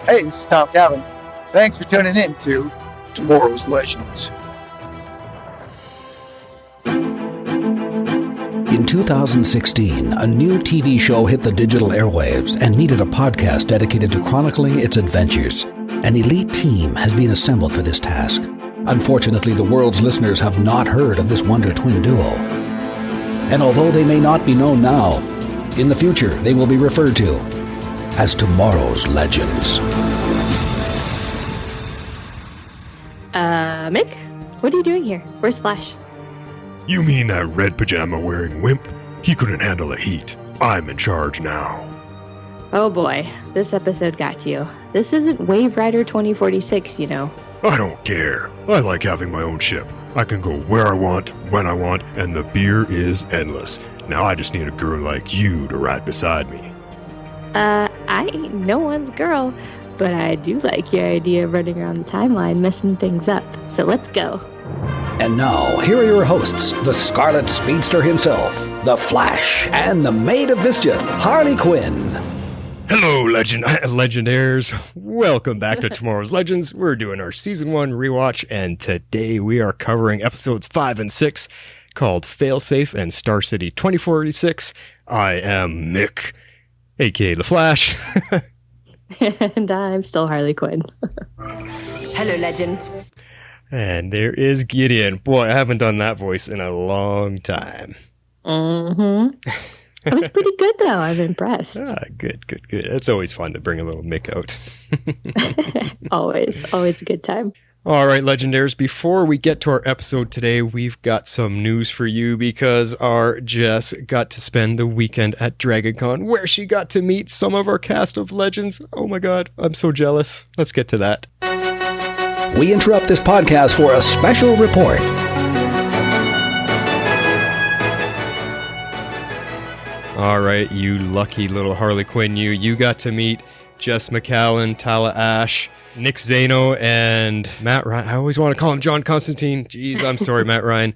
Hey, this is Tom Calvin. Thanks for tuning in to Tomorrow's Legends. In 2016, a new TV show hit the digital airwaves and needed a podcast dedicated to chronicling its adventures. An elite team has been assembled for this task. Unfortunately, the world's listeners have not heard of this Wonder Twin duo. And although they may not be known now, in the future they will be referred to as Tomorrow's Legends. Mick? What are you doing here? Where's Flash? You mean that red pajama wearing wimp? He couldn't handle the heat. I'm in charge now. Oh boy, this episode got you. This isn't Waverider 2046, you know. I don't care. I like having my own ship. I can go where I want, when I want, and the beer is endless. Now I just need a girl like you to ride beside me. I ain't no one's girl, but I do like your idea of running around the timeline, messing things up. So let's go. And now, here are your hosts, the Scarlet Speedster himself, the Flash, and the Maid of Mischief, Harley Quinn. Hello, Legendaires. Welcome back to Tomorrow's Legends. We're doing our Season 1 rewatch, and today we are covering episodes 5 and 6, called Failsafe and Star City 2046. I am Mick, a.k.a. The Flash. And I'm still Harley Quinn. Hello, Legends. And there is Gideon. Boy, I haven't done that voice in a long time. Mm-hmm. It was pretty good, though. I'm impressed. Good. It's always fun to bring a little Mick out. Always a good time. All right, Legendaires, before we get to our episode today, we've got some news for you because our Jess got to spend the weekend at DragonCon, where she got to meet some of our cast of legends. Oh my god, I'm so jealous. Let's get to that. We interrupt this podcast for a special report. All right, you lucky little Harley Quinn, you got to meet Jess McCallan, Tala Ash, Nick Zano, and Matt Ryan. I always want to call him John Constantine. Jeez, I'm sorry, Matt Ryan.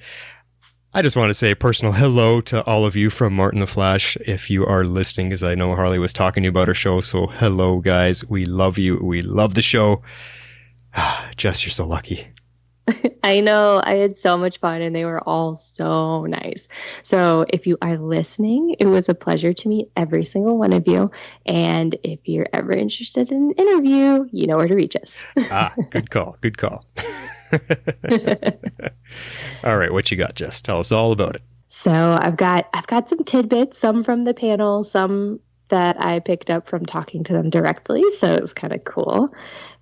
I just want to say a personal hello to all of you from Martin the Flash, if you are listening, because I know Harley was talking to you about her show. So hello, guys. We love you. We love the show. Jess, you're so lucky. I know. I had so much fun, and they were all so nice. So if you are listening, it was a pleasure to meet every single one of you. And if you're ever interested in an interview, you know where to reach us. Good call. All right, what you got, Jess? Tell us all about it. So I've got some tidbits, some from the panel, some that I picked up from talking to them directly. So it was kind of cool.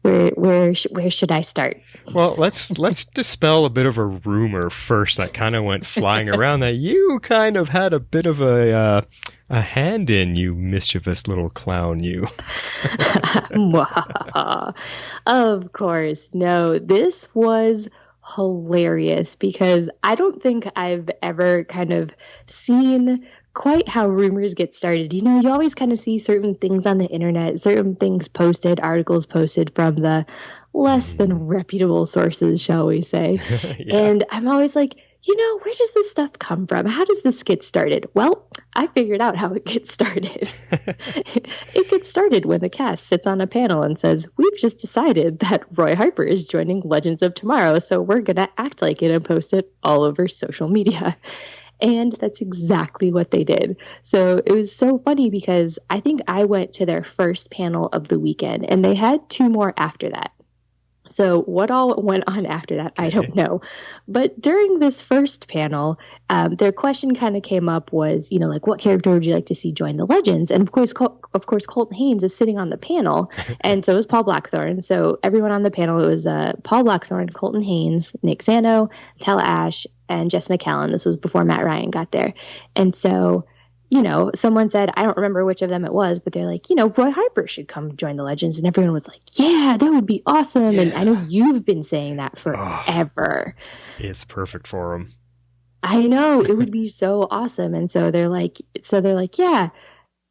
Where should I start? Well, let's dispel a bit of a rumor first that kind of went flying around that you kind of had a bit of a hand in, you mischievous little clown, you. Of course. No, this was hilarious because I don't think I've ever kind of seen quite how rumors get started. You know, you always kind of see certain things on the internet, certain things posted, articles posted from the less than reputable sources, shall we say. Yeah. And I'm always like, you know, where does this stuff come from? How does this get started? Well, I figured out how it gets started. It gets started when the cast sits on a panel and says, we've just decided that Roy Harper is joining Legends of Tomorrow, so we're going to act like it and post it all over social media. And that's exactly what they did. So it was so funny because I think I went to their first panel of the weekend and they had two more after that. So what all went on after that, I don't know. But during this first panel, their question kind of came up was, you know, like, what character would you like to see join the Legends? And of course, Colton Haynes is sitting on the panel, and so is Paul Blackthorne. So everyone on the panel, it was Paul Blackthorne, Colton Haynes, Nick Zano, Tala Ash, and Jess McCallan. This was before Matt Ryan got there. And so, you know, someone said, I don't remember which of them it was, but they're like, you know, Roy Harper should come join the Legends. And everyone was like, yeah, that would be awesome. Yeah. And I know you've been saying that forever. It's perfect for him. I know, it would be so awesome. And so they're like, yeah,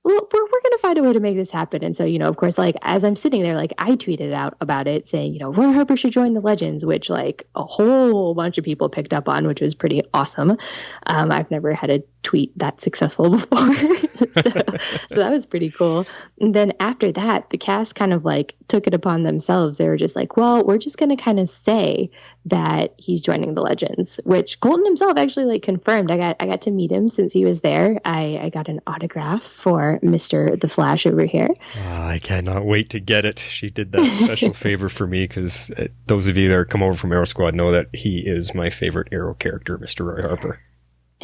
well, we're going to find a way to make this happen. And so, you know, of course, like, as I'm sitting there, like, I tweeted out about it saying, you know, Roy Harper should join the Legends, which, like, a whole bunch of people picked up on, which was pretty awesome. I've never had a tweet that successful before. so that was pretty cool. And then after that, the cast kind of like took it upon themselves. They were just like, well, we're just going to kind of say that he's joining the Legends, which Colton himself actually like confirmed. I got to meet him since he was there. I got an autograph for Mr. The Flash over here. I cannot wait to get it. She did that special favor for me because those of you that come over from Arrow Squad know that he is my favorite Arrow character, Mr. Roy Harper.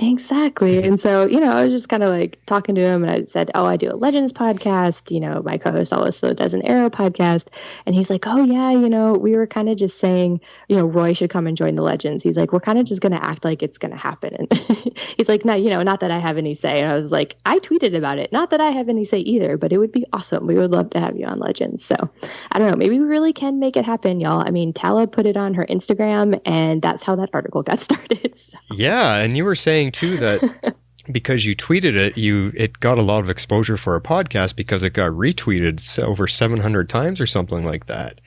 Exactly. And so, I was just kind of like talking to him, and I said, I do a Legends podcast. My co-host also does an Arrow podcast. And he's like, oh yeah, we were kind of just saying, Roy should come and join the Legends. He's like, we're kind of just going to act like it's going to happen. And he's like, no, not that I have any say. And I was like, I tweeted about it. Not that I have any say either, but it would be awesome. We would love to have you on Legends. So I don't know, maybe we really can make it happen, y'all. I mean, Tala put it on her Instagram, and that's how that article got started. So. Yeah. And you were saying too that because you tweeted it got a lot of exposure for a podcast because it got retweeted over 700 times or something like that.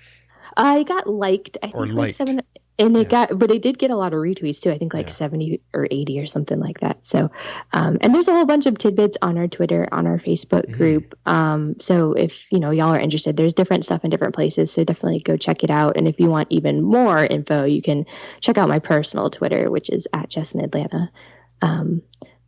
It got liked, I think, or like liked. 7, and but it did get a lot of retweets too. I think like 70 or 80 or something like that. So, and there's a whole bunch of tidbits on our Twitter, on our Facebook group. So if y'all are interested, there's different stuff in different places. So definitely go check it out. And if you want even more info, you can check out my personal Twitter, which is @JessInAtlanta.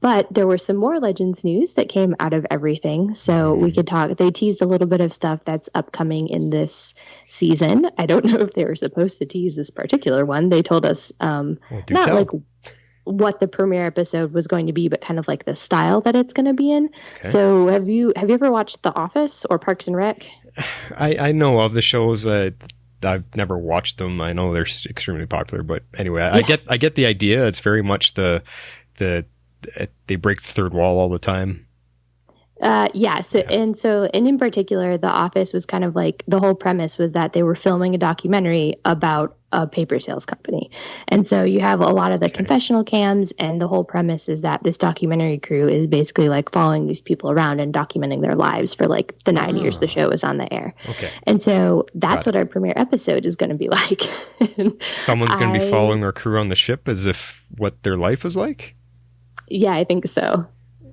But there were some more Legends news that came out of everything. So we could talk. They teased a little bit of stuff that's upcoming in this season. I don't know if they were supposed to tease this particular one. They told us like what the premiere episode was going to be, but kind of like the style that it's going to be in. Okay. So have you ever watched The Office or Parks and Rec? I know of the shows. I've never watched them. I know they're extremely popular, but anyway, I get the idea. It's very much the they break the third wall all the time. So in particular, The Office was kind of like, the whole premise was that they were filming a documentary about a paper sales company. And so you have a lot of the confessional cams, and the whole premise is that this documentary crew is basically like following these people around and documenting their lives for like the 9 years the show was on the air. Okay. And so that's what our premiere episode is going to be like. Someone's going to be following our crew on the ship as if what their life is like? Yeah, I think so.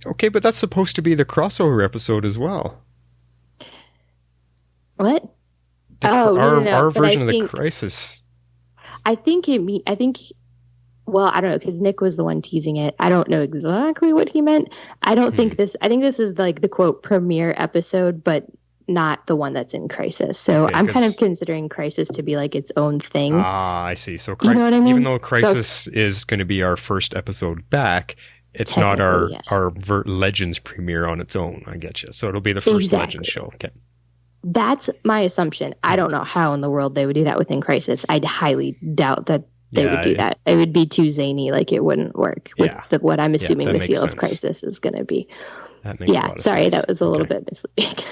Okay, but that's supposed to be the crossover episode as well. What? Our version of the Crisis. I think, well, I don't know, because Nick was the one teasing it. I don't know exactly what he meant. I think this is like the quote premiere episode, but not the one that's in Crisis. So I'm kind of considering Crisis to be like its own thing. Ah, I see. So you know what I mean? Even though Crisis is going to be our first episode back, it's not our Legends premiere on its own. I get you. So it'll be the first Legends show. Okay. That's my assumption. I don't know how in the world they would do that within Crisis. I'd highly doubt that they would do that. It would be too zany. Like it wouldn't work with what I'm assuming the feel of Crisis is going to be. That makes a lot of sense. That was a little bit misleading.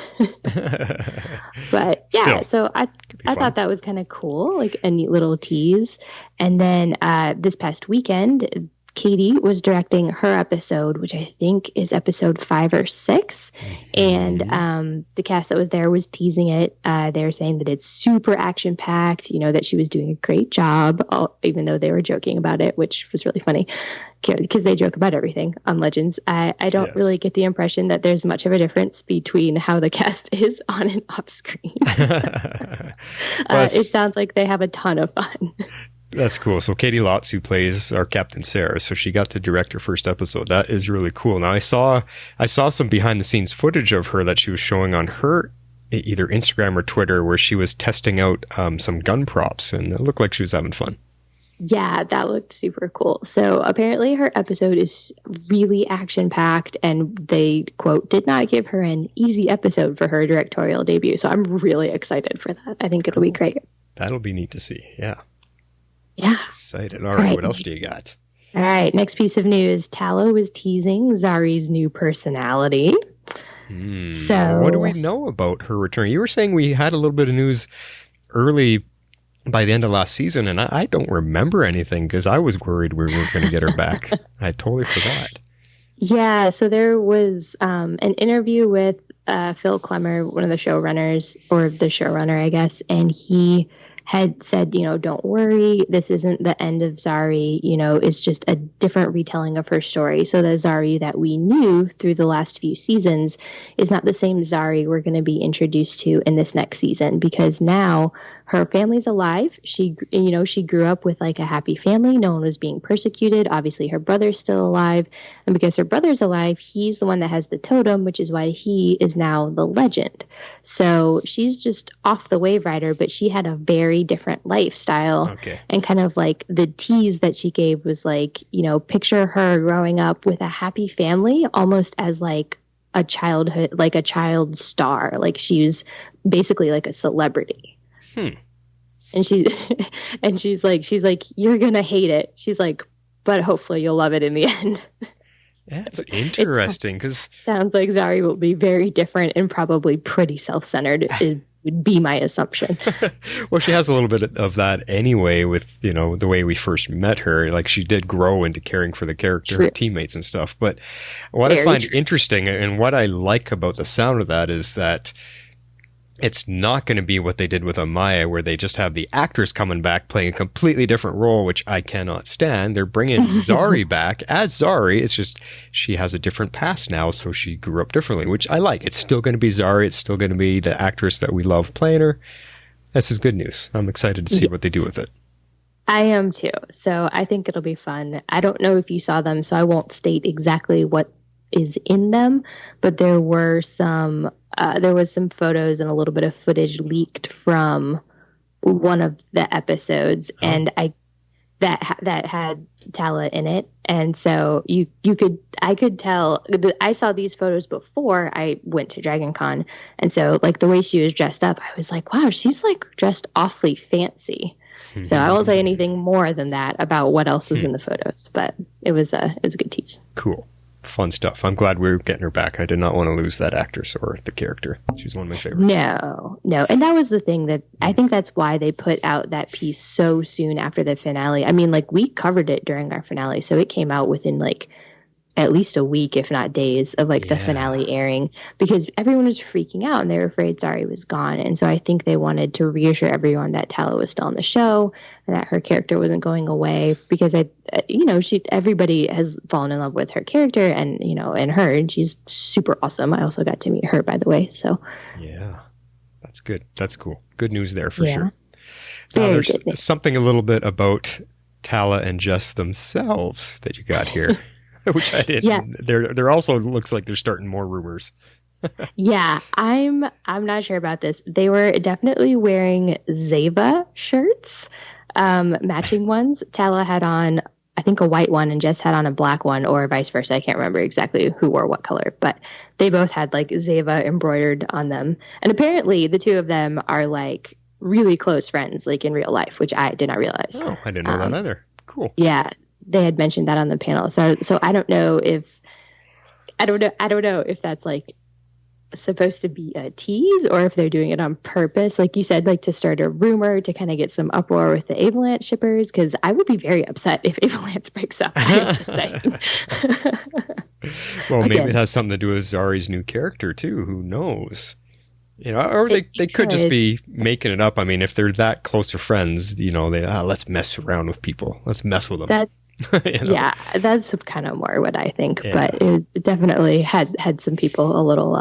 But yeah, still, so I thought that was kind of cool, like a neat little tease. And then this past weekend, Katie was directing her episode, which I think is episode 5 or 6. And the cast that was there was teasing it. They were saying that it's super action packed, that she was doing a great job, even though they were joking about it, which was really funny because they joke about everything on Legends. I don't really get the impression that there's much of a difference between how the cast is on and off screen. It sounds like they have a ton of fun. That's cool. So Katie Lotz, who plays our Captain Sarah, so she got to direct her first episode. That is really cool. Now I saw some behind the scenes footage of her that she was showing on her either Instagram or Twitter, where she was testing out some gun props, and it looked like she was having fun. Yeah, that looked super cool. So apparently her episode is really action packed, and they quote did not give her an easy episode for her directorial debut. So I'm really excited for that. I think it'll be great. That'll be neat to see. Yeah. Yeah. Excited. All right. What else do you got? All right. Next piece of news. Talo is teasing Zari's new personality. So what do we know about her return? You were saying we had a little bit of news early by the end of last season, and I don't remember anything because I was worried we weren't going to get her back. I totally forgot. Yeah. So there was an interview with Phil Klemmer, one of the showrunners, or the showrunner, I guess, and he had said, don't worry, this isn't the end of Zari, it's just a different retelling of her story. So the Zari that we knew through the last few seasons is not the same Zari we're going to be introduced to in this next season, because now her family's alive. She grew up with like a happy family. No one was being persecuted. Obviously, her brother's still alive. And because her brother's alive, he's the one that has the totem, which is why he is now the legend. So she's just off the Waverider, but she had a very different lifestyle. Okay. And kind of like the tease that she gave was like, picture her growing up with a happy family, almost as like a childhood, like a child star. Like she was basically like a celebrity. And she's like, you're gonna hate it. She's like, but hopefully you'll love it in the end. That's interesting, because sounds like Zari will be very different and probably pretty self-centered. It would be my assumption. Well, she has a little bit of that anyway with, the way we first met her. Like, she did grow into caring for the character, her teammates and stuff. But what I find interesting and what I like about the sound of that is that it's not going to be what they did with Amaya, where they just have the actress coming back playing a completely different role, which I cannot stand. They're bringing Zari back as Zari. It's just she has a different past now, so she grew up differently, which I like. It's still going to be Zari. It's still going to be the actress that we love playing her. This is good news. I'm excited to see what they do with it. I am too. So I think it'll be fun. I don't know if you saw them, so I won't state exactly what is in them, but there was some photos and a little bit of footage leaked from one of the episodes, and that had Tala in it, and so I could tell. I saw these photos before I went to Dragon Con, and so like the way she was dressed up, I was like, wow, she's like dressed awfully fancy. So I won't say anything more than that about what else was in the photos, but it was a good tease. Cool. Fun stuff. I'm glad we're getting her back. I did not want to lose that actress or the character. She's one of my favorites. No. And that was the thing that I think that's why they put out that piece so soon after the finale. I mean, like we covered it during our finale, so it came out within like at least a week, if not days, of like the finale airing, because everyone was freaking out and they were afraid Zari was gone. And so I think they wanted to reassure everyone that Tala was still on the show and that her character wasn't going away, because everybody has fallen in love with her character and her, and she's super awesome. I also got to meet her, by the way. So yeah, that's good. That's cool. Good news there for sure. There's something a little bit about Tala and Jess themselves that you got here. Which I did. Yeah. There also looks like they're starting more rumors. Yeah, I'm not sure about this. They were definitely wearing Zeva shirts, matching ones. Tala had on, I think, a white one, and Jess had on a black one, or vice versa. I can't remember exactly who wore what color, but they both had like Zeva embroidered on them. And apparently the two of them are like really close friends, like in real life, which I did not realize. Oh, I didn't know that either. Cool. Yeah. They had mentioned that on the panel. So I don't know if that's like supposed to be a tease or if they're doing it on purpose. Like you said, like to start a rumor to kind of get some uproar with the Avalanche shippers, because I would be very upset if Avalanche breaks up. I'm just saying. Well, maybe it has something to do with Zari's new character too. Who knows? Or they could just be making it up. I mean, if they're that close to friends, let's mess around with people. Let's mess with them. Yeah, that's kind of more what I think. Yeah. But it definitely had some people a little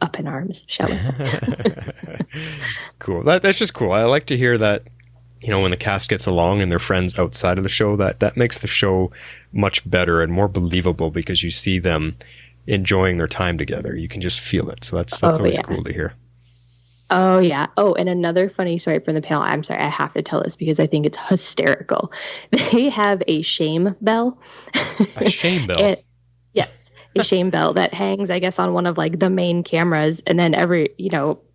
up in arms, shall we say. Cool. That's just cool. I like to hear that, when the cast gets along and they're friends outside of the show, that makes the show much better and more believable, because you see them enjoying their time together. You can just feel it. So that's always cool to hear. Oh, yeah. Oh, and another funny story from the panel. I'm sorry, I have to tell this because I think it's hysterical. They have a shame bell. A shame bell? Yes, a shame bell that hangs, I guess, on one of like the main cameras. And then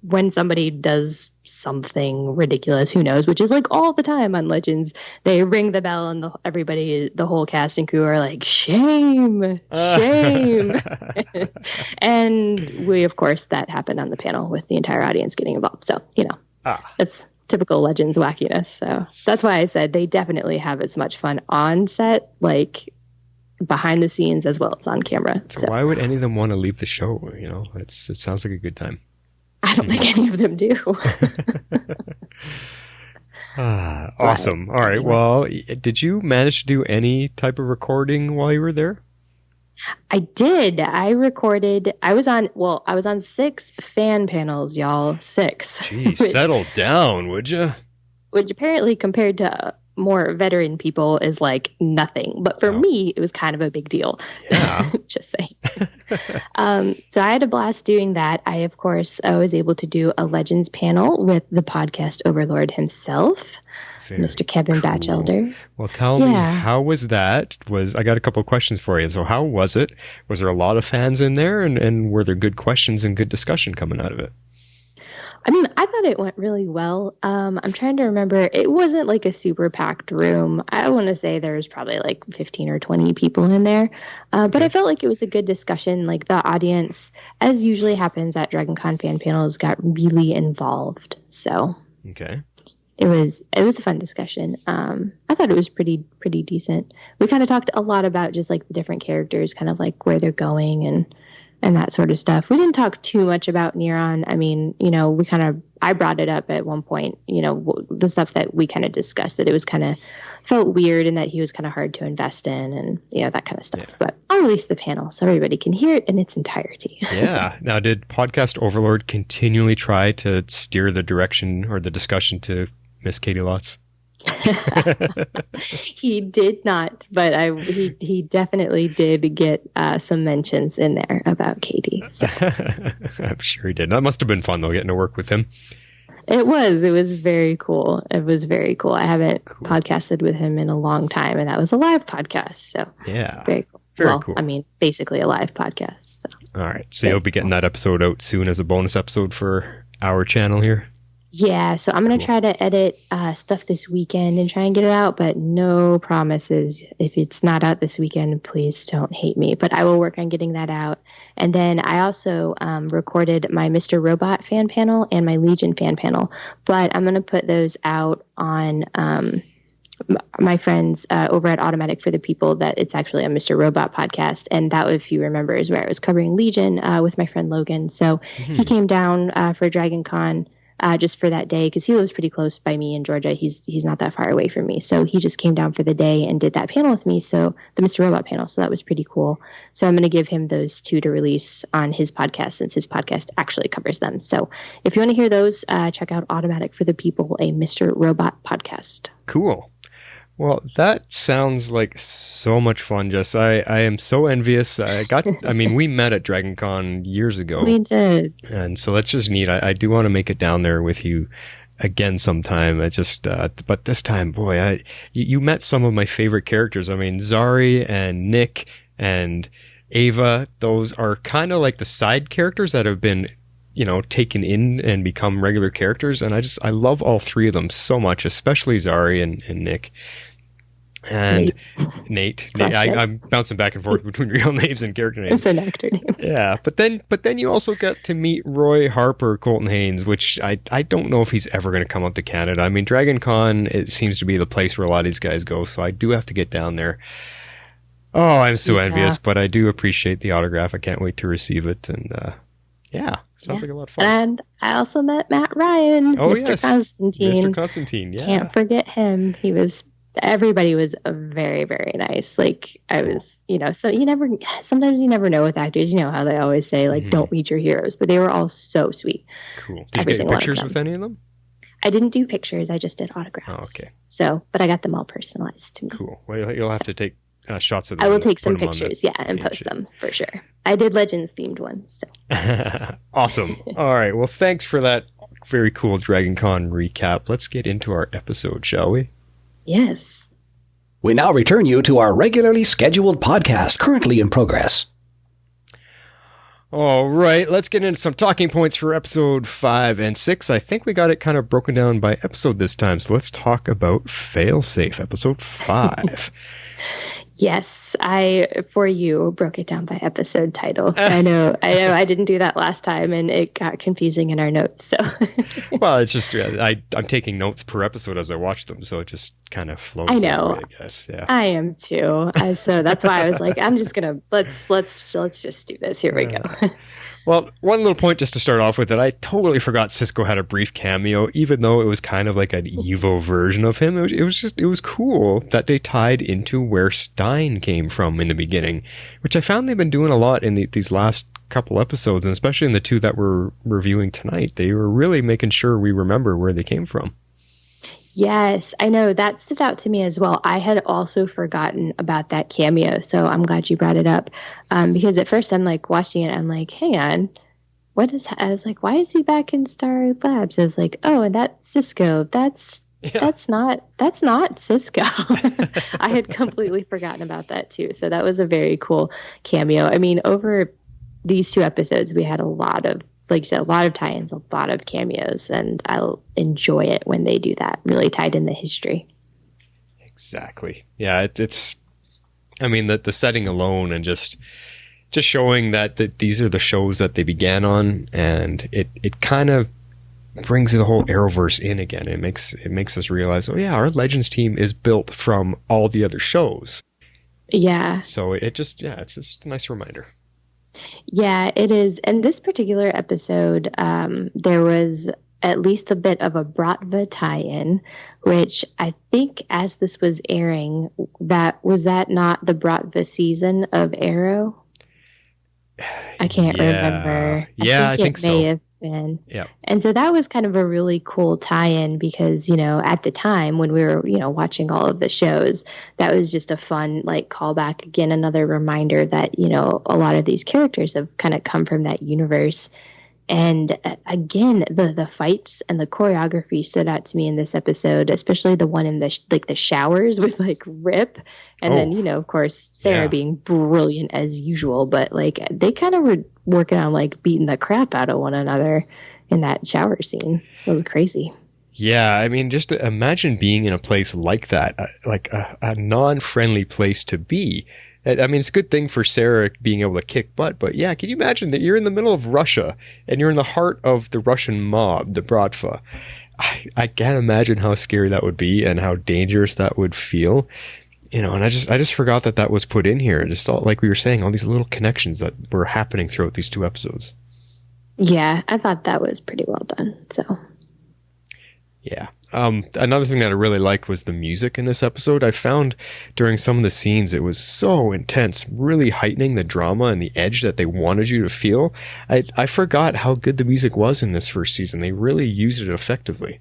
when somebody does something ridiculous, who knows, which is like all the time on Legends, they ring the bell and the whole cast and crew are like, shame. And we, of course, that happened on the panel with the entire audience getting involved. So, that's typical Legends wackiness. So that's why I said they definitely have as much fun on set, like behind the scenes, as well as on camera. So why would any of them want to leave the show? It sounds like a good time. I don't think any of them do. Awesome. All right. Well, did you manage to do any type of recording while you were there? I did. I was on 6 fan panels, y'all. 6. Geez, settle down, would you? Which apparently compared to more veteran people is like nothing. But for me, it was kind of a big deal. Yeah. Just saying. So I had a blast doing that. I was able to do a Legends panel with the podcast overlord himself. Mr. Kevin Batchelder. Well, tell me, how was that? I got a couple of questions for you. So how was it? Was there a lot of fans in there? And were there good questions and good discussion coming out of it? I mean, I thought it went really well. I'm trying to remember. It wasn't like a super packed room. I want to say there was probably like 15 or 20 people in there. But I felt like it was a good discussion. Like the audience, as usually happens at DragonCon fan panels, got really involved. So okay. It was a fun discussion. I thought it was pretty decent. We kind of talked a lot about just like the different characters, kind of like where they're going and that sort of stuff. We didn't talk too much about Neron. I mean, I brought it up at one point, the stuff that we kind of discussed, that it was kind of felt weird and that he was kind of hard to invest in and, that kind of stuff. Yeah. But I'll release the panel so everybody can hear it in its entirety. Yeah. Now, did Podcast Overlord continually try to steer the direction or the discussion to Miss Katie Lotz? He did not, but he definitely did get some mentions in there about Katie. So. I'm sure he did. That must have been fun, though, getting to work with him. It was very cool. I haven't podcasted with him in a long time, and that was a live podcast. So yeah, very cool. Very cool. I mean, basically a live podcast. So. All right. So you'll be getting that episode out soon as a bonus episode for our channel here. Yeah, so I'm going to try to edit stuff this weekend and try and get it out, but no promises. If it's not out this weekend, please don't hate me. But I will work on getting that out. And then I also recorded my Mr. Robot fan panel and my Legion fan panel. But I'm going to put those out on my friends over at Automatic for the People, that it's actually a Mr. Robot podcast. And that, if you remember, is where I was covering Legion with my friend Logan. So he came down for DragonCon. Just for that day, because he lives pretty close by me in Georgia. He's not that far away from me. So he just came down for the day and did that panel with me. So the Mr. Robot panel. So that was pretty cool. So I'm going to give him those 2 to release on his podcast, since his podcast actually covers them. So if you want to hear those, check out Automatic for the People, a Mr. Robot podcast. Cool. Well, that sounds like so much fun, Jess. I am so envious. We met at DragonCon years ago. We did. And so that's just neat. I do want to make it down there with you again sometime. But this time, boy, you met some of my favorite characters. I mean, Zari and Nick and Ava, those are kind of like the side characters that have been, taken in and become regular characters. And I love all 3 of them so much, especially Zari and Nick. And Nate. I'm bouncing back and forth between real names and character names. It's an actor name. Yeah, but then you also got to meet Roy Harper, Colton Haynes, which I don't know if he's ever going to come up to Canada. I mean, DragonCon, it seems to be the place where a lot of these guys go, so I do have to get down there. Oh, I'm so envious, but I do appreciate the autograph. I can't wait to receive it, and sounds like a lot of fun. And I also met Matt Ryan, Mr. Constantine. Mr. Constantine, yeah. Can't forget him. Everybody was very, very nice. Like I was, so sometimes you never know with actors, how they always say, like, don't meet your heroes, but they were all so sweet. Cool. Did you get pictures with any of them? I didn't do pictures. I just did autographs. Oh, okay. So, but I got them all personalized to me. Cool. Well, you'll have to take shots of them. I will take some pictures, and post them for sure. I did Legends themed ones. So. Awesome. All right. Well, thanks for that very cool DragonCon recap. Let's get into our episode, shall we? Yes. We now return you to our regularly scheduled podcast, currently in progress. All right, let's get into some talking points for episode 5 and 6. I think we got it kind of broken down by episode this time, so let's talk about Failsafe, episode 5. Yes, I, for you, broke it down by episode title. I know I didn't do that last time, and it got confusing in our notes. So, well, it's just I'm taking notes per episode as I watch them, so it just kind of flows. I know. That way, I guess. Yeah. I am too. So that's why I was like, I'm just gonna let's just do this. Here we go. Well, one little point just to start off with, that I totally forgot Cisco had a brief cameo, even though it was kind of like an Evo version of him. It was cool that they tied into where Stein came from in the beginning, which I found they've been doing a lot in these last couple episodes, and especially in the two that we're reviewing tonight. They were really making sure we remember where they came from. Yes, I know. That stood out to me as well. I had also forgotten about that cameo, so I'm glad you brought it up. Because at first I'm like watching it, I'm like, hang on, I was like, why is he back in Star Labs? I was like, oh, and that's Cisco. That's not Cisco. I had completely forgotten about that too. So that was a very cool cameo. I mean, over these 2 episodes, we had a lot of, like you said, a lot of tie-ins, a lot of cameos, and I'll enjoy it when they do that, really tied in the history. Exactly. Yeah, it's I mean, the setting alone, and just showing that these are the shows that they began on, and it kind of brings the whole Arrowverse in again. It makes us realize, oh yeah, our Legends team is built from all the other shows. Yeah. So it's just a nice reminder. Yeah, it is. And this particular episode, there was at least a bit of a Bratva tie-in, which I think as this was airing, was that not the Bratva season of Arrow? I can't remember. I think so. May have been. Yeah. And so that was kind of a really cool tie-in because, at the time when we were, watching all of the shows, that was just a fun, like, callback. Again, another reminder that, a lot of these characters have kind of come from that universe. And again, the fights and the choreography stood out to me in this episode, especially the one in the showers with like Rip. And then, of course, Sarah being brilliant as usual. But like they kind of were working on like beating the crap out of one another in that shower scene. It was crazy. Yeah, I mean, just imagine being in a place like that, like a non-friendly place to be. I mean, it's a good thing for Sarah being able to kick butt, but yeah, can you imagine that you're in the middle of Russia and you're in the heart of the Russian mob, the Bratva? I can't imagine how scary that would be and how dangerous that would feel. And I just forgot that was put in here. Just all, like we were saying, all these little connections that were happening throughout these 2 episodes. Yeah, I thought that was pretty well done. So. Yeah. Another thing that I really liked was the music in this episode. I found during some of the scenes it was so intense, really heightening the drama and the edge that they wanted you to feel. I forgot how good the music was in this first season. They really used it effectively.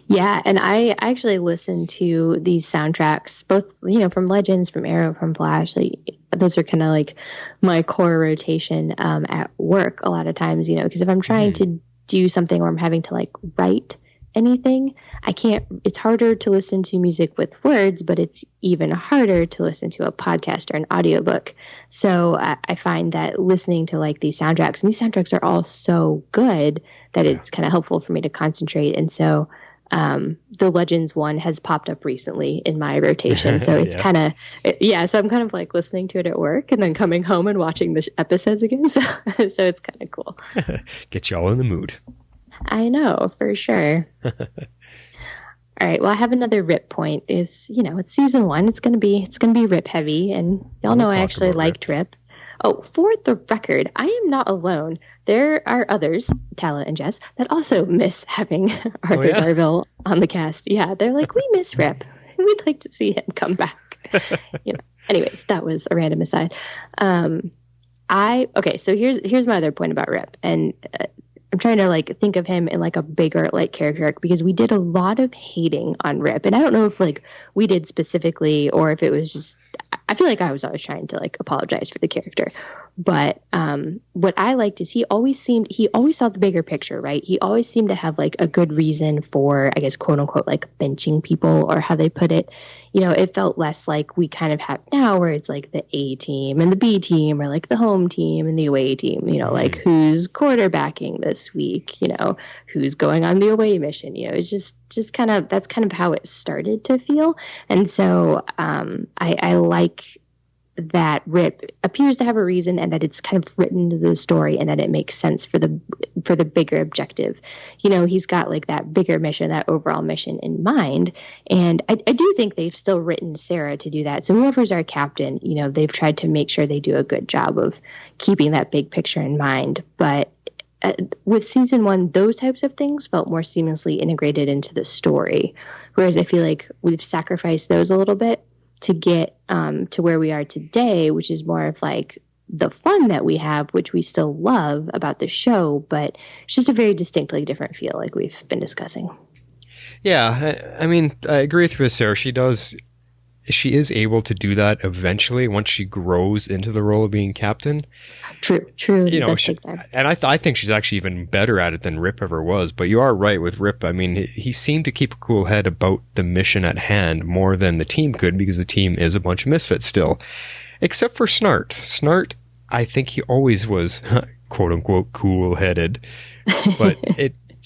Yeah, and I actually listened to these soundtracks, both, from Legends, from Arrow, from Flash. Like, those are kind of like my core rotation at work a lot of times, because if I'm trying to do something or I'm having to like write anything, it's harder to listen to music with words, but it's even harder to listen to a podcast or an audiobook. So I find that listening to like these soundtracks, and these soundtracks are all so good that it's kind of helpful for me to concentrate. And so the Legends one has popped up recently in my rotation. So it's kind of, so I'm kind of like listening to it at work and then coming home and watching the episodes again. So it's kind of cool. Gets you all in the mood. I know, for sure. All right. Well, I have another Rip point. It's season 1. It's gonna be Rip heavy, and y'all know I actually liked Rip. Oh, for the record, I am not alone. There are others, Tala and Jess, that also miss having Arthur Darvill on the cast. Yeah, they're like, we miss Rip. We'd like to see him come back. Anyways, that was a random aside. So here's my other point about Rip, and I'm trying to like think of him in like a bigger like character arc, because we did a lot of hating on Rip, and I don't know if like we did specifically or if it was just, I feel like I was always trying to like apologize for the character. But what I liked is he always saw the bigger picture, right? He always seemed to have like a good reason for, I guess, quote unquote, like benching people, or how they put it. It felt less like we kind of have now, where it's like the A team and the B team, or like the home team and the away team, like who's quarterbacking this week, who's going on the away mission, it's just kind of, that's kind of how it started to feel. And so I like that Rip appears to have a reason, and that it's kind of written into the story, and that it makes sense for the bigger objective. He's got like that bigger mission, that overall mission in mind. And I do think they've still written Sarah to do that. So whoever's our captain, they've tried to make sure they do a good job of keeping that big picture in mind. But with season 1, those types of things felt more seamlessly integrated into the story. Whereas I feel like we've sacrificed those a little bit to get to where we are today, which is more of like the fun that we have, which we still love about the show, but it's just a very distinctly different feel, like we've been discussing. Yeah, I mean, I agree with Sarah. She is able to do that eventually once she grows into the role of being captain. True. And I think she's actually even better at it than Rip ever was. But you are right with Rip. I mean, he seemed to keep a cool head about the mission at hand more than the team could, because the team is a bunch of misfits still. Except for Snart. Snart, I think he always was, quote unquote, cool-headed. But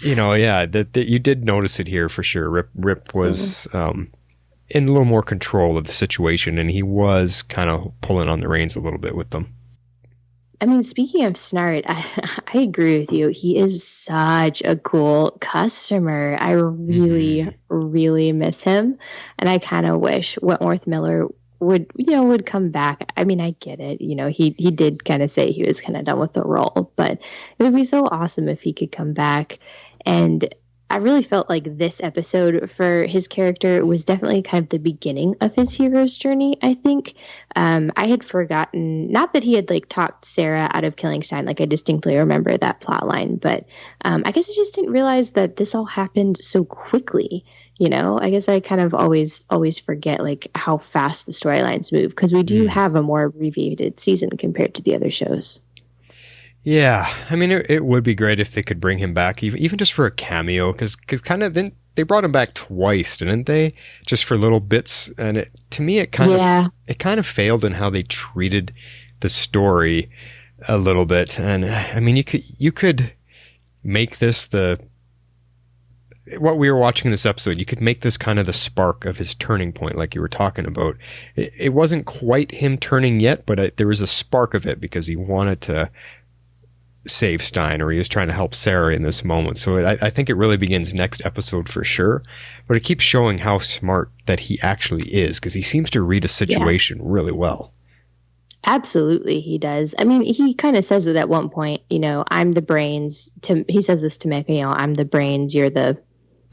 you did notice it here for sure. Rip was in a little more control of the situation, and he was kind of pulling on the reins a little bit with them. I mean, speaking of Snart, I agree with you. He is such a cool customer. I really, really miss him. And I kind of wish Wentworth Miller would come back. I mean, I get it. He did kind of say he was kind of done with the role, but it would be so awesome if he could come back. And I really felt like this episode for his character was definitely kind of the beginning of his hero's journey, I think. I had forgotten, not that he had like talked Sarah out of killing Stein, like I distinctly remember that plot line, but I guess I just didn't realize that this all happened so quickly. I guess I kind of always forget like how fast the storylines move, because we do have a more abbreviated season compared to the other shows. Yeah, I mean, it would be great if they could bring him back, even just for a cameo, because kind of they brought him back twice, didn't they? Just for little bits, and to me it kind of failed in how they treated the story a little bit. And I mean, you could make this what we were watching in this episode. You could make this kind of the spark of his turning point, like you were talking about. It wasn't quite him turning yet, but there was a spark of it because he wanted to save Stein, or he was trying to help Sarah in this moment. So I think it really begins next episode for sure, but it keeps showing how smart that he actually is, because he seems to read a situation really well. Absolutely, he does. I mean, he kind of says it at one point, I'm the brains. He says this to Mecca, I'm the brains, you're the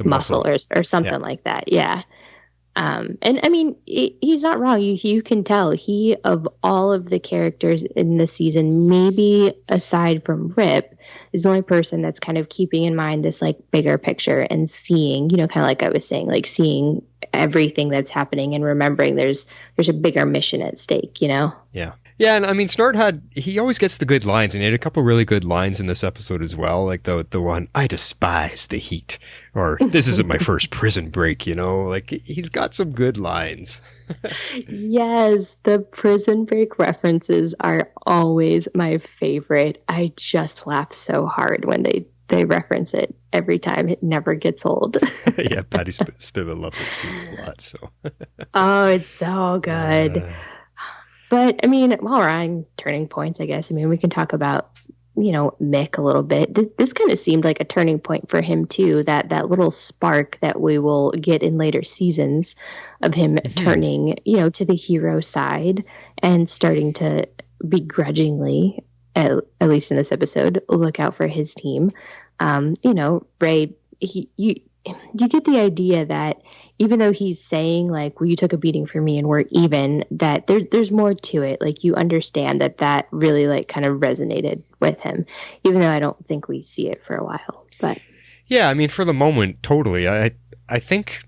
muscle or something like that. Yeah. And I mean, he's not wrong. You can tell he, of all of the characters in the season, maybe aside from Rip, is the only person that's kind of keeping in mind this like bigger picture and seeing, kind of like I was saying, like seeing everything that's happening and remembering there's a bigger mission at stake, Yeah. Yeah, and I mean, Snart he always gets the good lines, and he had a couple really good lines in this episode as well, like the one, I despise the heat, or this isn't my first prison break, like he's got some good lines. Yes, the prison break references are always my favorite. I just laugh so hard when they reference it every time. It never gets old. Yeah, Patty Spivot loves it too a lot, so. Oh, it's so good. But, I mean, while we're on turning points, I guess, I mean, we can talk about, Mick a little bit. This kind of seemed like a turning point for him, too, that little spark that we will get in later seasons of him turning, to the hero side and starting to begrudgingly, at least in this episode, look out for his team. Ray, you get the idea that even though he's saying like, well, you took a beating for me and we're even, that there's more to it. Like you understand that really like kind of resonated with him, even though I don't think we see it for a while. But yeah, I mean, for the moment, totally. I think,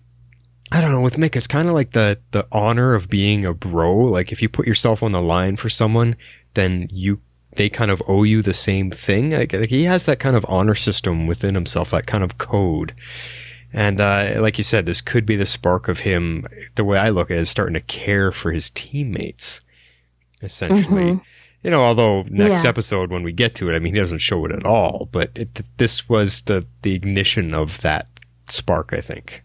I don't know, with Mick, it's kind of like the honor of being a bro. Like if you put yourself on the line for someone, then they kind of owe you the same thing. Like he has that kind of honor system within himself, that kind of code. And like you said, this could be the spark of him, the way I look at it, is starting to care for his teammates, essentially. Although next episode, when we get to it, I mean, he doesn't show it at all. But this was the ignition of that spark, I think.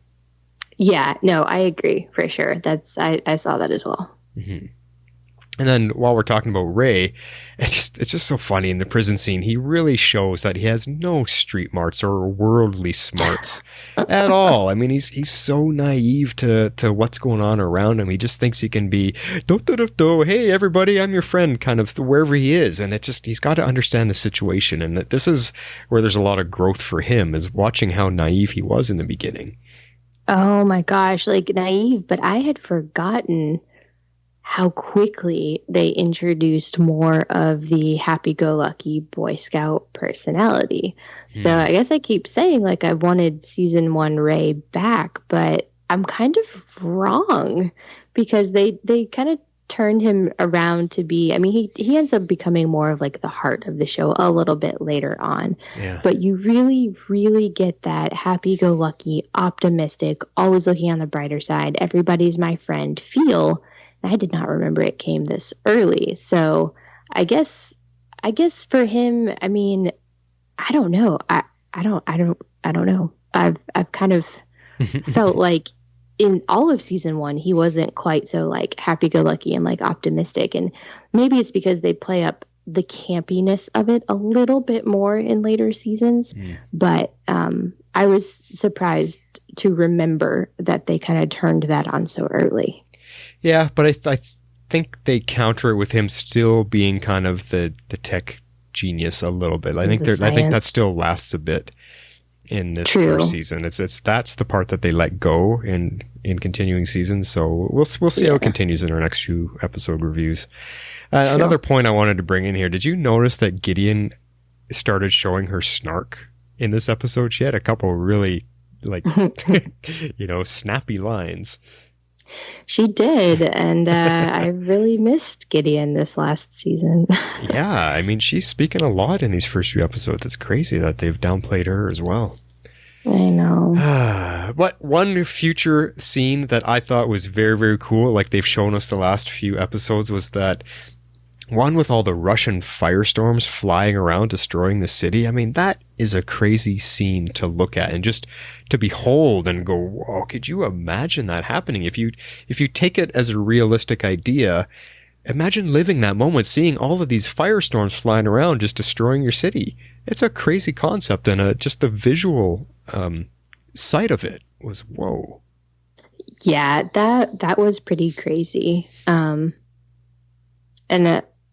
Yeah, no, I agree for sure. I saw that as well. Mm-hmm. And then while we're talking about Ray, it's just so funny in the prison scene. He really shows that he has no street smarts or worldly smarts at all. I mean, he's so naive to what's going on around him. He just thinks he can be, hey, everybody, I'm your friend, kind of wherever he is. And he's got to understand the situation. And that this is where there's a lot of growth for him, is watching how naive he was in the beginning. Oh my gosh, like naive, but I had forgotten how quickly they introduced more of the happy-go-lucky Boy Scout personality. So I guess I keep saying, like, I wanted season 1 Ray back, but I'm kind of wrong, because they kind of turned him around to be, I mean, he ends up becoming more of like the heart of the show a little bit later on. Yeah. But you really, really get that happy-go-lucky, optimistic, always looking on the brighter side, everybody's my friend feel. I did not remember it came this early. So I guess for him, I mean, I don't know. I don't know. I've kind of felt like in all of season 1, he wasn't quite so like happy-go-lucky and like optimistic. And maybe it's because they play up the campiness of it a little bit more in later seasons. But I was surprised to remember that they kind of turned that on so early. Yeah, but I think they counter it with him still being kind of the tech genius a little bit. I think that still lasts a bit in this first season. That's the part that they let go in continuing seasons. So we'll see how it continues in our next few episode reviews. Another point I wanted to bring in here. Did you notice that Gideon started showing her snark in this episode? She had a couple really like snappy lines. She did, and I really missed Gideon this last season. Yeah, I mean, she's speaking a lot in these first few episodes. It's crazy that they've downplayed her as well. I know. But one future scene that I thought was very, very cool, like they've shown us the last few episodes, was that one with all the Russian firestorms flying around, destroying the city. I mean, that is a crazy scene to look at and just to behold and go, whoa, could you imagine that happening? If you take it as a realistic idea, imagine living that moment, seeing all of these firestorms flying around, just destroying your city. It's a crazy concept, and just the visual sight of it was whoa. Yeah, that was pretty crazy. And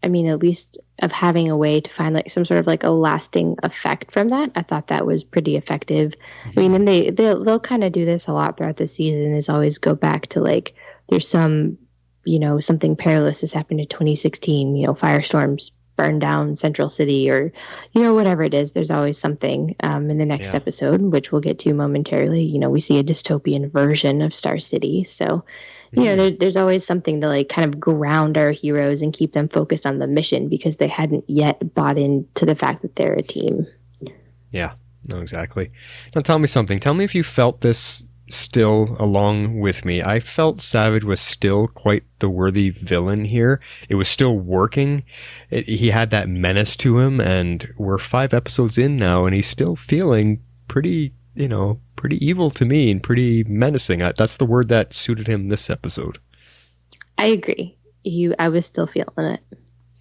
I mean, at least of having a way to find like some sort of like a lasting effect from that, I thought that was pretty effective. I mean, and they'll kind of do this a lot throughout the season, is always go back to like, there's some, something perilous has happened in 2016, firestorms burn down Central City, or, whatever it is. There's always something in the next episode, which we'll get to momentarily. We see a dystopian version of Star City. So, there's always something to like kind of ground our heroes and keep them focused on the mission, because they hadn't yet bought into the fact that they're a team. Yeah, no, exactly. Now tell me something. Tell me if you felt this still along with me. I felt Savage was still quite the worthy villain here. It was still working. He had that menace to him, and we're 5 episodes in now, and he's still feeling pretty evil to me and pretty menacing. That's the word that suited him this episode. I agree. I was still feeling it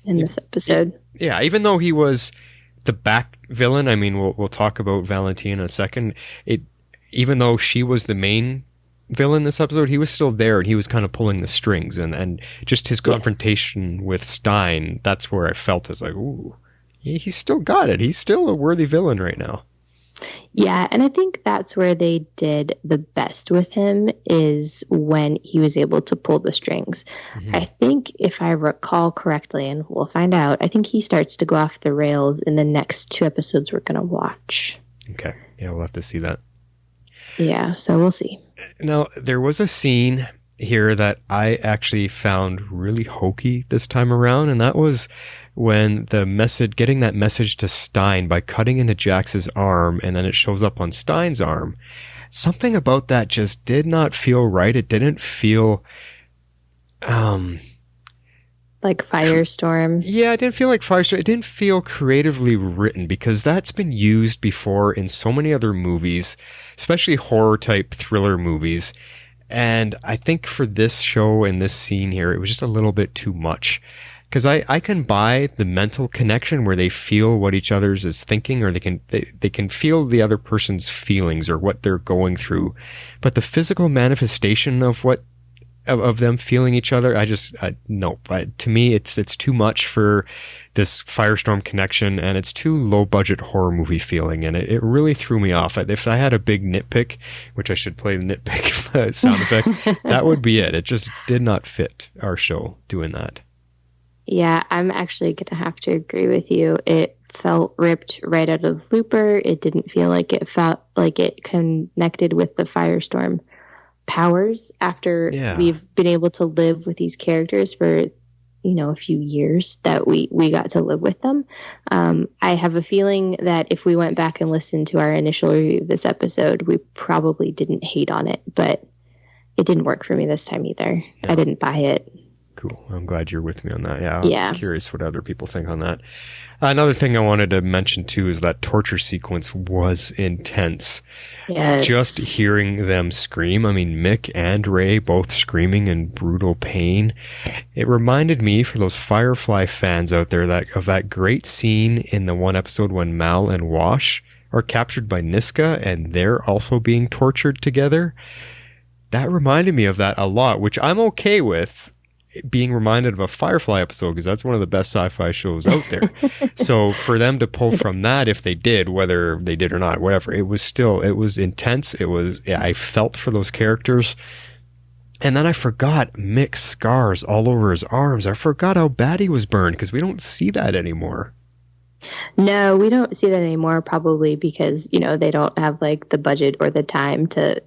in this episode. Yeah, even though he was the back villain, I mean, we'll talk about Valentina in a second. Even though she was the main villain this episode, he was still there, and he was kind of pulling the strings, and just his confrontation with Stein, that's where I felt as like, ooh, he's still got it. He's still a worthy villain right now. Yeah, and I think that's where they did the best with him, is when he was able to pull the strings. Mm-hmm. I think, if I recall correctly, and we'll find out, I think he starts to go off the rails in the next 2 episodes we're going to watch. Okay, yeah, we'll have to see that. Yeah, so we'll see. Now, there was a scene here that I actually found really hokey this time around, and that was when getting that message to Stein by cutting into Jax's arm, and then it shows up on Stein's arm. Something about that just did not feel right. It didn't feel like Firestorm. Yeah, it didn't feel like Firestorm. It didn't feel creatively written, because that's been used before in so many other movies, especially horror type thriller movies. And I think for this show and this scene here, it was just a little bit too much. Because I can buy the mental connection where they feel what each other's is thinking, or they can feel the other person's feelings or what they're going through. But the physical manifestation of them feeling each other, nope. To me, it's too much for this Firestorm connection, and it's too low budget horror movie feeling, and it really threw me off. If I had a big nitpick, which I should play the nitpick sound effect, that would be it. It just did not fit our show doing that. Yeah, I'm actually going to have to agree with you. It felt ripped right out of Looper. It didn't feel like it felt like it connected with the Firestorm powers after we've been able to live with these characters for, a few years that we got to live with them. I have a feeling that if we went back and listened to our initial review of this episode, we probably didn't hate on it, but it didn't work for me this time either. No. I didn't buy it. Cool. I'm glad you're with me on that. Yeah. I'm curious what other people think on that. Another thing I wanted to mention too is that torture sequence was intense. Yes. Just hearing them scream. I mean, Mick and Ray both screaming in brutal pain. It reminded me, for those Firefly fans out there, of that great scene in the one episode when Mal and Wash are captured by Niska and they're also being tortured together. That reminded me of that a lot, which I'm okay with being reminded of a Firefly episode, because that's one of the best sci-fi shows out there. So for them to pull from that, if they did, whether they did or not, whatever, it was intense. I felt for those characters. And then I forgot Mick's scars all over his arms. I forgot how bad he was burned, because we don't see that anymore. No, we don't see that anymore, probably because, they don't have like the budget or the time to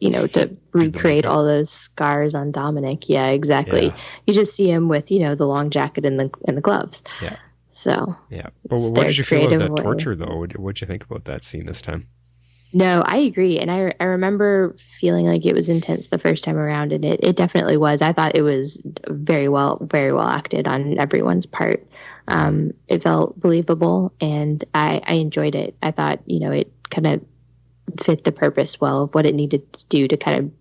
recreate all those scars on Dominic. Yeah, exactly. Yeah. You just see him with, the long jacket and the gloves. Yeah. So. Yeah. But what did you feel of that torture though? What did you think about that scene this time? No, I agree. And I remember feeling like it was intense the first time around, and it definitely was. I thought it was very well acted on everyone's part. It felt believable, and I enjoyed it. I thought, it kind of fit the purpose well of what it needed to do to kind of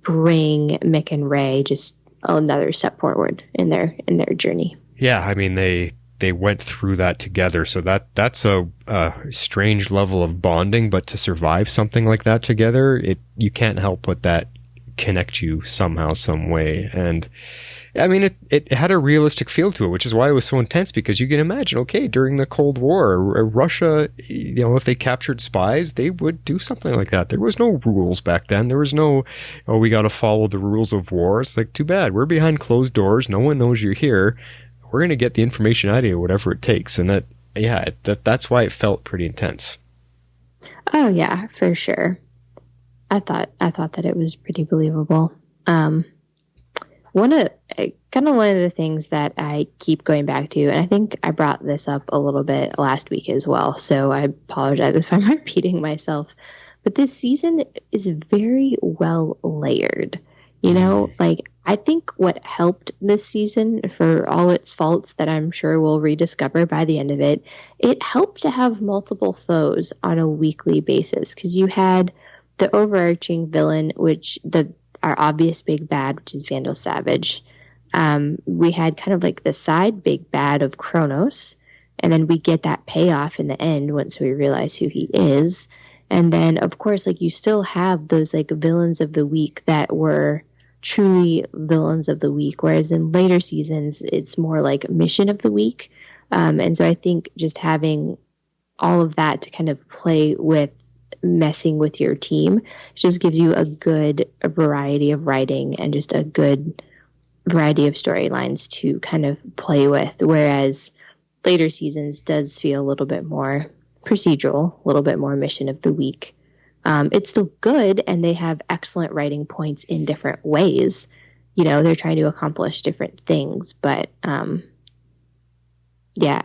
bring Mick and Ray just another step forward in their journey. Yeah, I mean, they went through that together, so that's a strange level of bonding, but to survive something like that together, you can't help but that connect you somehow, some way. And I mean, it had a realistic feel to it, which is why it was so intense, because you can imagine, okay, during the Cold War, Russia, if they captured spies, they would do something like that. There was no rules back then. There was no, we got to follow the rules of war. It's like, too bad. We're behind closed doors. No one knows you're here. We're going to get the information out of you, whatever it takes. And that's why it felt pretty intense. Oh yeah, for sure. I thought that it was pretty believable. One of the things that I keep going back to, and I think I brought this up a little bit last week as well, so I apologize if I'm repeating myself, but this season is very well layered. I think what helped this season, for all its faults that I'm sure we'll rediscover by the end of it, it helped to have multiple foes on a weekly basis, because you had the overarching villain, our obvious big bad, which is Vandal Savage. We had kind of like the side big bad of Kronos, and then we get that payoff in the end once we realize who he is. And then, of course, you still have those villains of the week that were truly villains of the week, whereas in later seasons, it's more like mission of the week. And so I think just having all of that to kind of play with messing with your team just gives you a good variety of writing and just a good variety of storylines to kind of play with, whereas later seasons does feel a little bit more procedural, a little bit more mission of the week. It's still good, and they have excellent writing points in different ways. They're trying to accomplish different things, but I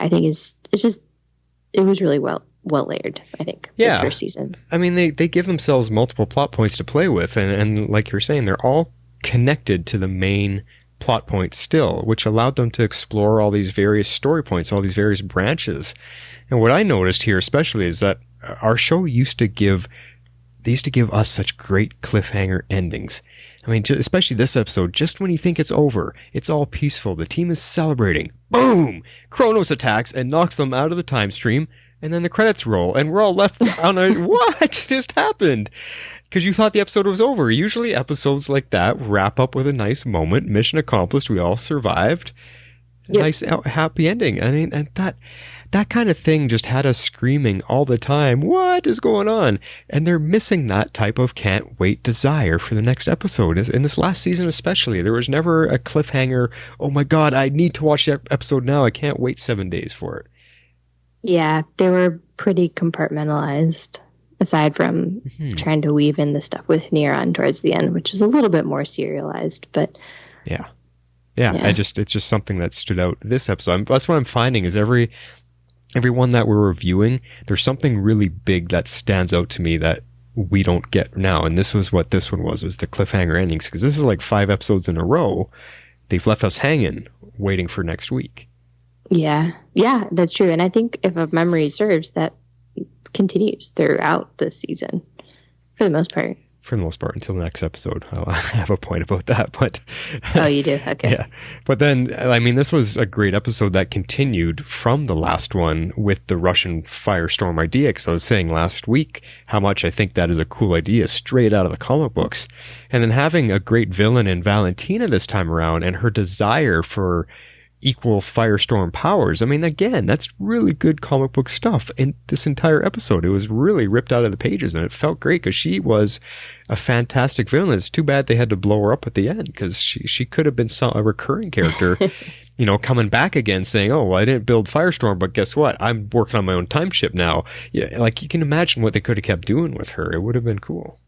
think it was really well layered, I think, this first season. I mean, they give themselves multiple plot points to play with, and like you're saying, they're all connected to the main plot point still, which allowed them to explore all these various story points, all these various branches. And what I noticed here especially is that our show used to give they used to give us such great cliffhanger endings. I mean, especially this episode, just when you think it's over, it's all peaceful, the team is celebrating. Boom! Kronos attacks and knocks them out of the time stream, and then the credits roll, and we're all left on a, what just happened? Because you thought the episode was over. Usually episodes like that wrap up with a nice moment, mission accomplished, we all survived. Yep. Nice, happy ending. I mean, and that kind of thing just had us screaming all the time, what is going on? And they're missing that type of can't wait desire for the next episode. In this last season especially, there was never a cliffhanger, oh my god, I need to watch that episode now, I can't wait 7 days for it. Yeah, they were pretty compartmentalized, aside from trying to weave in the stuff with Neron towards the end, which is a little bit more serialized, but... Yeah, it's just something that stood out this episode. That's what I'm finding is every one that we're reviewing, there's something really big that stands out to me that we don't get now. And this was what this one was the cliffhanger endings. Because this is like 5 episodes in a row. They've left us hanging, waiting for next week. Yeah, that's true. And I think if a memory serves, that continues throughout this season, for the most part. For the most part, until the next episode. I have a point about that, but... Oh, you do? Okay. Yeah. But then, I mean, this was a great episode that continued from the last one with the Russian firestorm idea, because I was saying last week how much I think that is a cool idea straight out of the comic books. And then having a great villain in Valentina this time around, and her desire for equal firestorm powers. I mean, again, that's really good comic book stuff in this entire episode. It was really ripped out of the pages, and it felt great because she was a fantastic villain. It's too bad they had to blow her up at the end, because she could have been a recurring character, coming back again saying, oh, well, I didn't build Firestorm, but guess what? I'm working on my own time ship now. Yeah, like you can imagine what they could have kept doing with her. It would have been cool.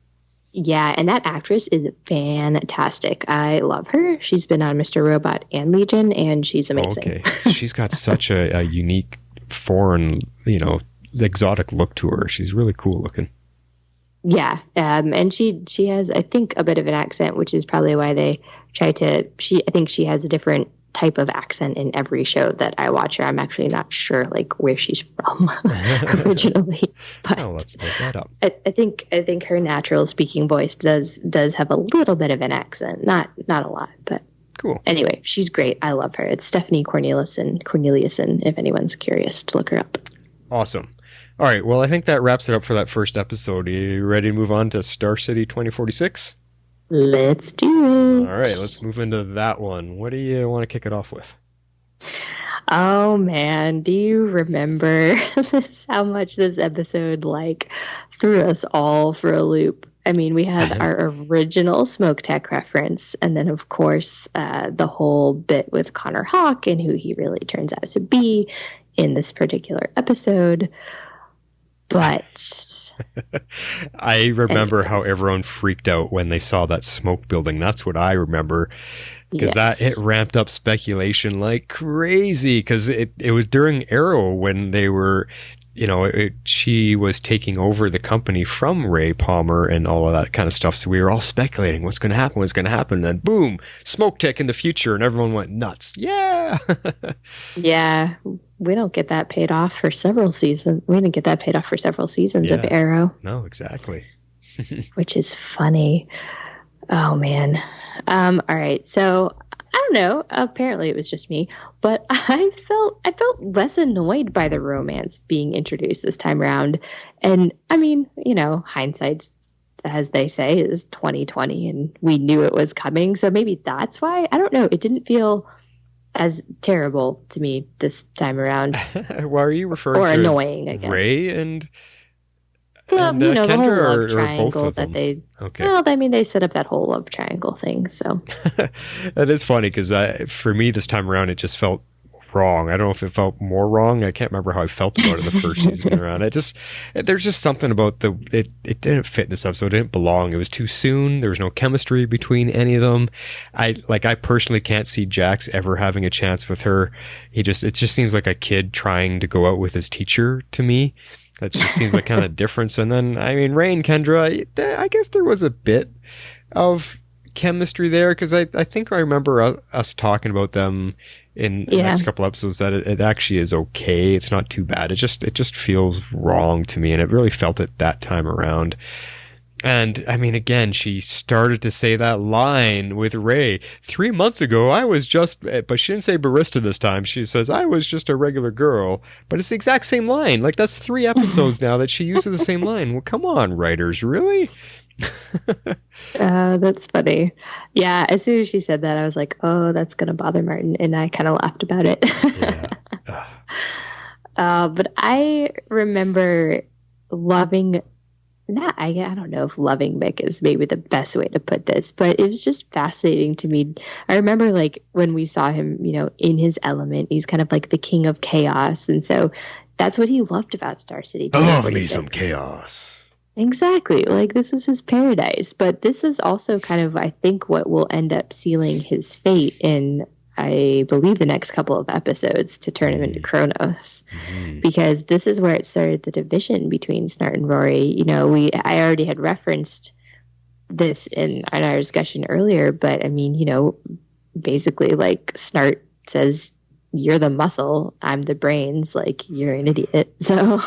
Yeah, and that actress is fantastic. I love her. She's been on Mr. Robot and Legion, and she's amazing. Okay. She's got such a unique, foreign, exotic look to her. She's really cool looking. Yeah, and she has, I think, a bit of an accent, which is probably why they try to... I think she has a different type of accent in every show that I watch her. I'm actually not sure where she's from originally, but let's look that up. I think her natural speaking voice does have a little bit of an accent, not a lot, but cool. Anyway, she's great. I love her. It's Stephanie Corneliuson, if anyone's curious to look her up. Awesome. All right. Well, I think that wraps it up for that first episode. Are you ready to move on to Star City 2046? Let's do it. All right, let's move into that one. What do you want to kick it off with? Oh, man. Do you remember how much this episode, threw us all for a loop? I mean, we had our original Smoke Tech reference, and then, of course, the whole bit with Connor Hawke and who he really turns out to be in this particular episode. But... I remember how everyone freaked out when they saw that smoke building. That's what I remember, because it ramped up speculation like crazy, because it was during Arrow when they were, she was taking over the company from Ray Palmer and all of that kind of stuff. So we were all speculating what's going to happen. And boom, Smoke Tech in the future, and everyone went nuts. Yeah. Yeah. We don't get that paid off for several seasons. We didn't get that paid off for several seasons of Arrow. No, exactly. Which is funny. Oh, man. All right. So, I don't know. Apparently it was just me. But I felt less annoyed by the romance being introduced this time around. And, I mean, hindsight, as they say, is 20/20. And we knew it was coming. So maybe that's why. I don't know. It didn't feel as terrible to me this time around. Why are you referring or to annoying, I guess. Ray and Kendra, the whole love triangle that they... Okay. Well, I mean, they set up that whole love triangle thing, so... That is funny, because for me this time around, it just felt wrong. I don't know if it felt more wrong. I can't remember how I felt about it the first season around. There's just something about it didn't fit in this episode. It didn't belong. It was too soon. There was no chemistry between any of them. I personally can't see Jax ever having a chance with her. It just seems like a kid trying to go out with his teacher to me. That just seems like kind of difference. And then, I mean, Ray and Kendra, I guess there was a bit of chemistry there, because I think I remember us talking about them in the next couple episodes, that it actually is okay. It's not too bad. It just feels wrong to me, and it really felt it that time around. And I mean, again, she started to say that line with Ray. 3 months ago, I was just, but she didn't say barista this time. She says, I was just a regular girl. But it's the exact same line. Like, that's 3 episodes now that she uses the same line. Well, come on, writers, really? That's funny. Yeah, as soon as she said that, I was like, oh, that's going to bother Martin. And I kind of laughed about it. Yeah. But I remember loving... I don't know if loving Mick is maybe the best way to put this, but it was just fascinating to me. I remember like when we saw him, in his element, he's kind of like the king of chaos. And so that's what he loved about Star City. I love me some chaos. Exactly. Like this was his paradise, but this is also kind of, I think, what will end up sealing his fate in, I believe, the next couple of episodes to turn him into Kronos, because this is where it started the division between Snart and Rory. I already had referenced this in our discussion earlier, but I mean, basically like Snart says, you're the muscle, I'm the brains, like you're an idiot. So,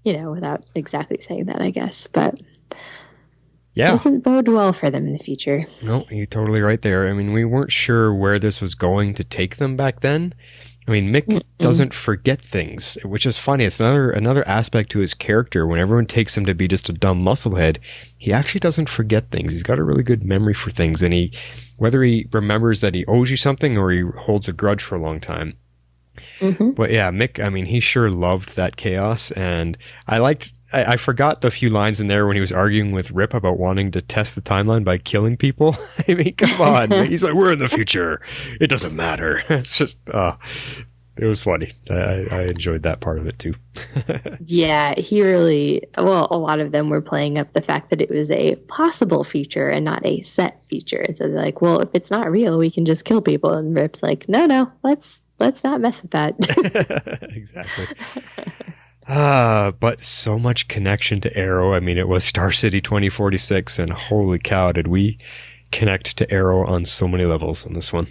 without exactly saying that, I guess, but yeah, doesn't bode well for them in the future. No, you're totally right there. I mean, we weren't sure where this was going to take them back then. I mean, Mick doesn't forget things, which is funny. It's another aspect to his character. When everyone takes him to be just a dumb musclehead, he actually doesn't forget things. He's got a really good memory for things, and whether he remembers that he owes you something or he holds a grudge for a long time. But yeah, Mick, I mean, he sure loved that chaos, and I forgot the few lines in there when he was arguing with Rip about wanting to test the timeline by killing people. I mean, come on. He's like, we're in the future. It doesn't matter. It's just, it was funny. I enjoyed that part of it too. Yeah, a lot of them were playing up the fact that it was a possible future and not a set future. And so they're like, well, if it's not real, we can just kill people. And Rip's like, no, let's not mess with that. Exactly. But so much connection to Arrow. I mean, it was Star City 2046, and holy cow, did we connect to Arrow on so many levels in this one.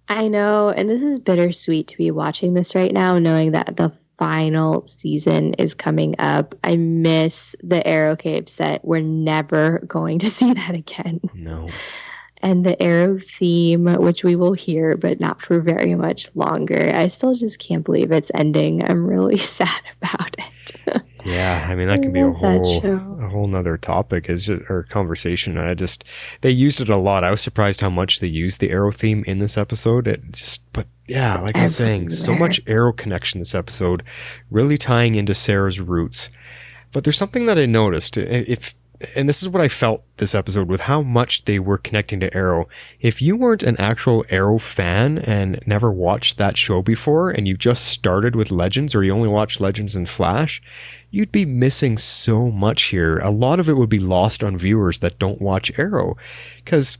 I know, and this is bittersweet to be watching this right now, knowing that the final season is coming up. I miss the Arrow Cave set. We're never going to see that again. No. And the Arrow theme, which we will hear, but not for very much longer. I still just can't believe it's ending. I'm really sad about it. Yeah, I mean, that could be a whole nother topic or conversation. They used it a lot. I was surprised how much they used the Arrow theme in this episode. But yeah, like I was saying, so much Arrow connection this episode, really tying into Sarah's roots. But there's something that I noticed. And this is what I felt this episode with how much they were connecting to Arrow. If you weren't an actual Arrow fan and never watched that show before, and you just started with Legends, or you only watched Legends and Flash, you'd be missing so much here. A lot of it would be lost on viewers that don't watch Arrow, because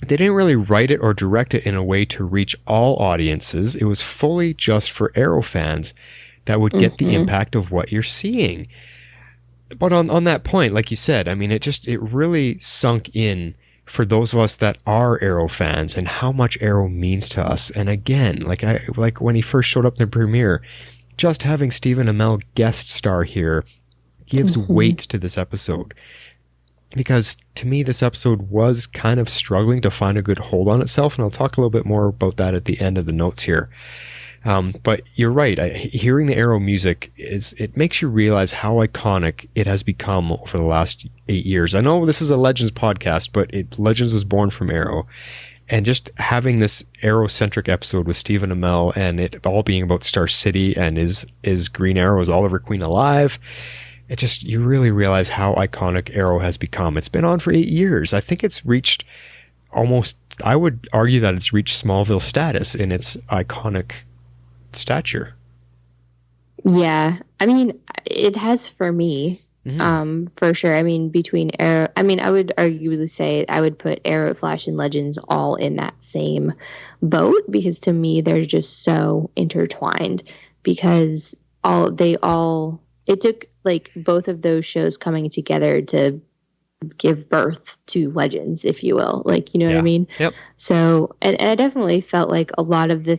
they didn't really write it or direct it in a way to reach all audiences. It was fully just for Arrow fans that would get the impact of what you're seeing. But on that point, like you said, I mean, it really sunk in for those of us that are Arrow fans and how much Arrow means to us. And again, like when he first showed up in the premiere, just having Stephen Amell guest star here gives weight to this episode. Because to me, this episode was kind of struggling to find a good hold on itself. And I'll talk a little bit more about that at the end of the notes here. But you're right. Hearing the Arrow music it makes you realize how iconic it has become over the last 8 years. I know this is a Legends podcast, but Legends was born from Arrow. And just having this Arrow-centric episode with Stephen Amell and it all being about Star City and is Green Arrow, is Oliver Queen alive? You really realize how iconic Arrow has become. It's been on for 8 years. I think it's reached I would argue that it's reached Smallville status in its iconic stature. Yeah, I mean, it has for me, for sure. I mean, between Arrow, I mean, I would arguably say I would put Arrow, Flash, and Legends all in that same boat, because to me they're just so intertwined, because it took like both of those shows coming together to give birth to Legends, if you will, like, you know what I mean? Yep. So, and I definitely felt like a lot of the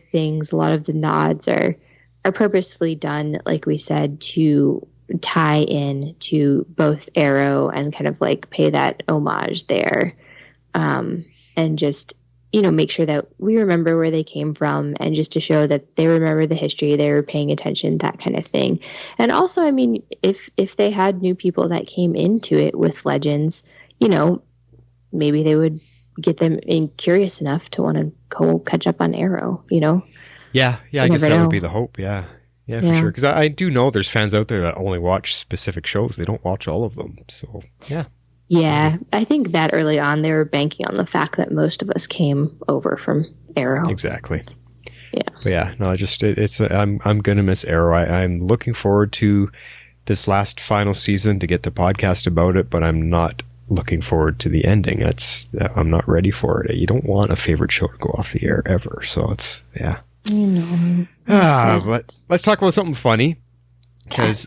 nods are purposefully done, like we said, to tie in to both Arrow and kind of like pay that homage there. And just, make sure that we remember where they came from, and just to show that they remember the history, they were paying attention, that kind of thing. And also, I mean, if they had new people that came into it with Legends, maybe they would get them curious enough to want to go catch up on Arrow, Yeah, I guess that would be the hope, yeah. Yeah, for sure. Because I do know there's fans out there that only watch specific shows. They don't watch all of them. So, yeah. Yeah, I think that early on they were banking on the fact that most of us came over from Arrow. Exactly. Yeah. But yeah, no, I'm gonna miss Arrow. I'm looking forward to this last final season to get the podcast about it, but I'm not looking forward to the ending. I'm not ready for it. You don't want a favorite show to go off the air ever. So it's but let's talk about something funny. Because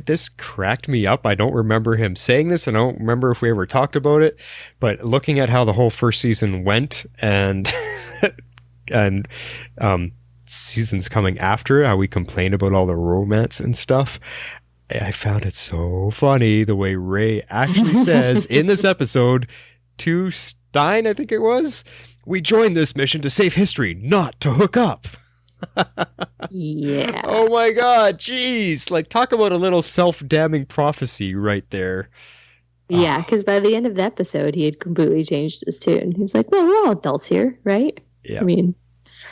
this cracked me up. I don't remember him saying this. I don't remember if we ever talked about it. But looking at how the whole first season went and seasons coming after, how we complained about all the romance and stuff, I found it so funny the way Ray actually says in this episode to Stein, I think it was, "We joined this mission to save history, not to hook up." Yeah. Oh my God, jeez. Like, talk about a little self-damning prophecy right there. Yeah, because by the end of the episode, he had completely changed his tune. He's like, well, we're all adults here, right? Yeah. I mean,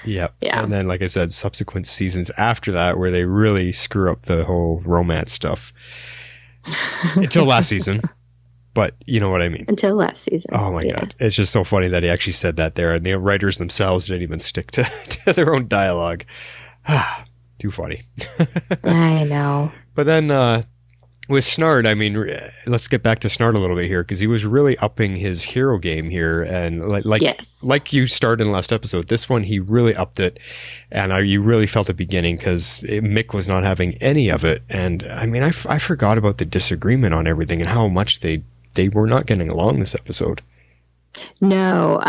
yeah. And then, like I said, subsequent seasons after that, where they really screw up the whole romance stuff. Until last season. But you know what I mean. Until last season. Oh my God. It's just so funny that he actually said that there. And the writers themselves didn't even stick to their own dialogue. Too funny. I know. But then with Snart, I mean, let's get back to Snart a little bit here, because he was really upping his hero game here. And like you started in the last episode, this one, he really upped it. And you really felt the beginning, because Mick was not having any of it. And I mean, I forgot about the disagreement on everything and how much they were not getting along this episode. No,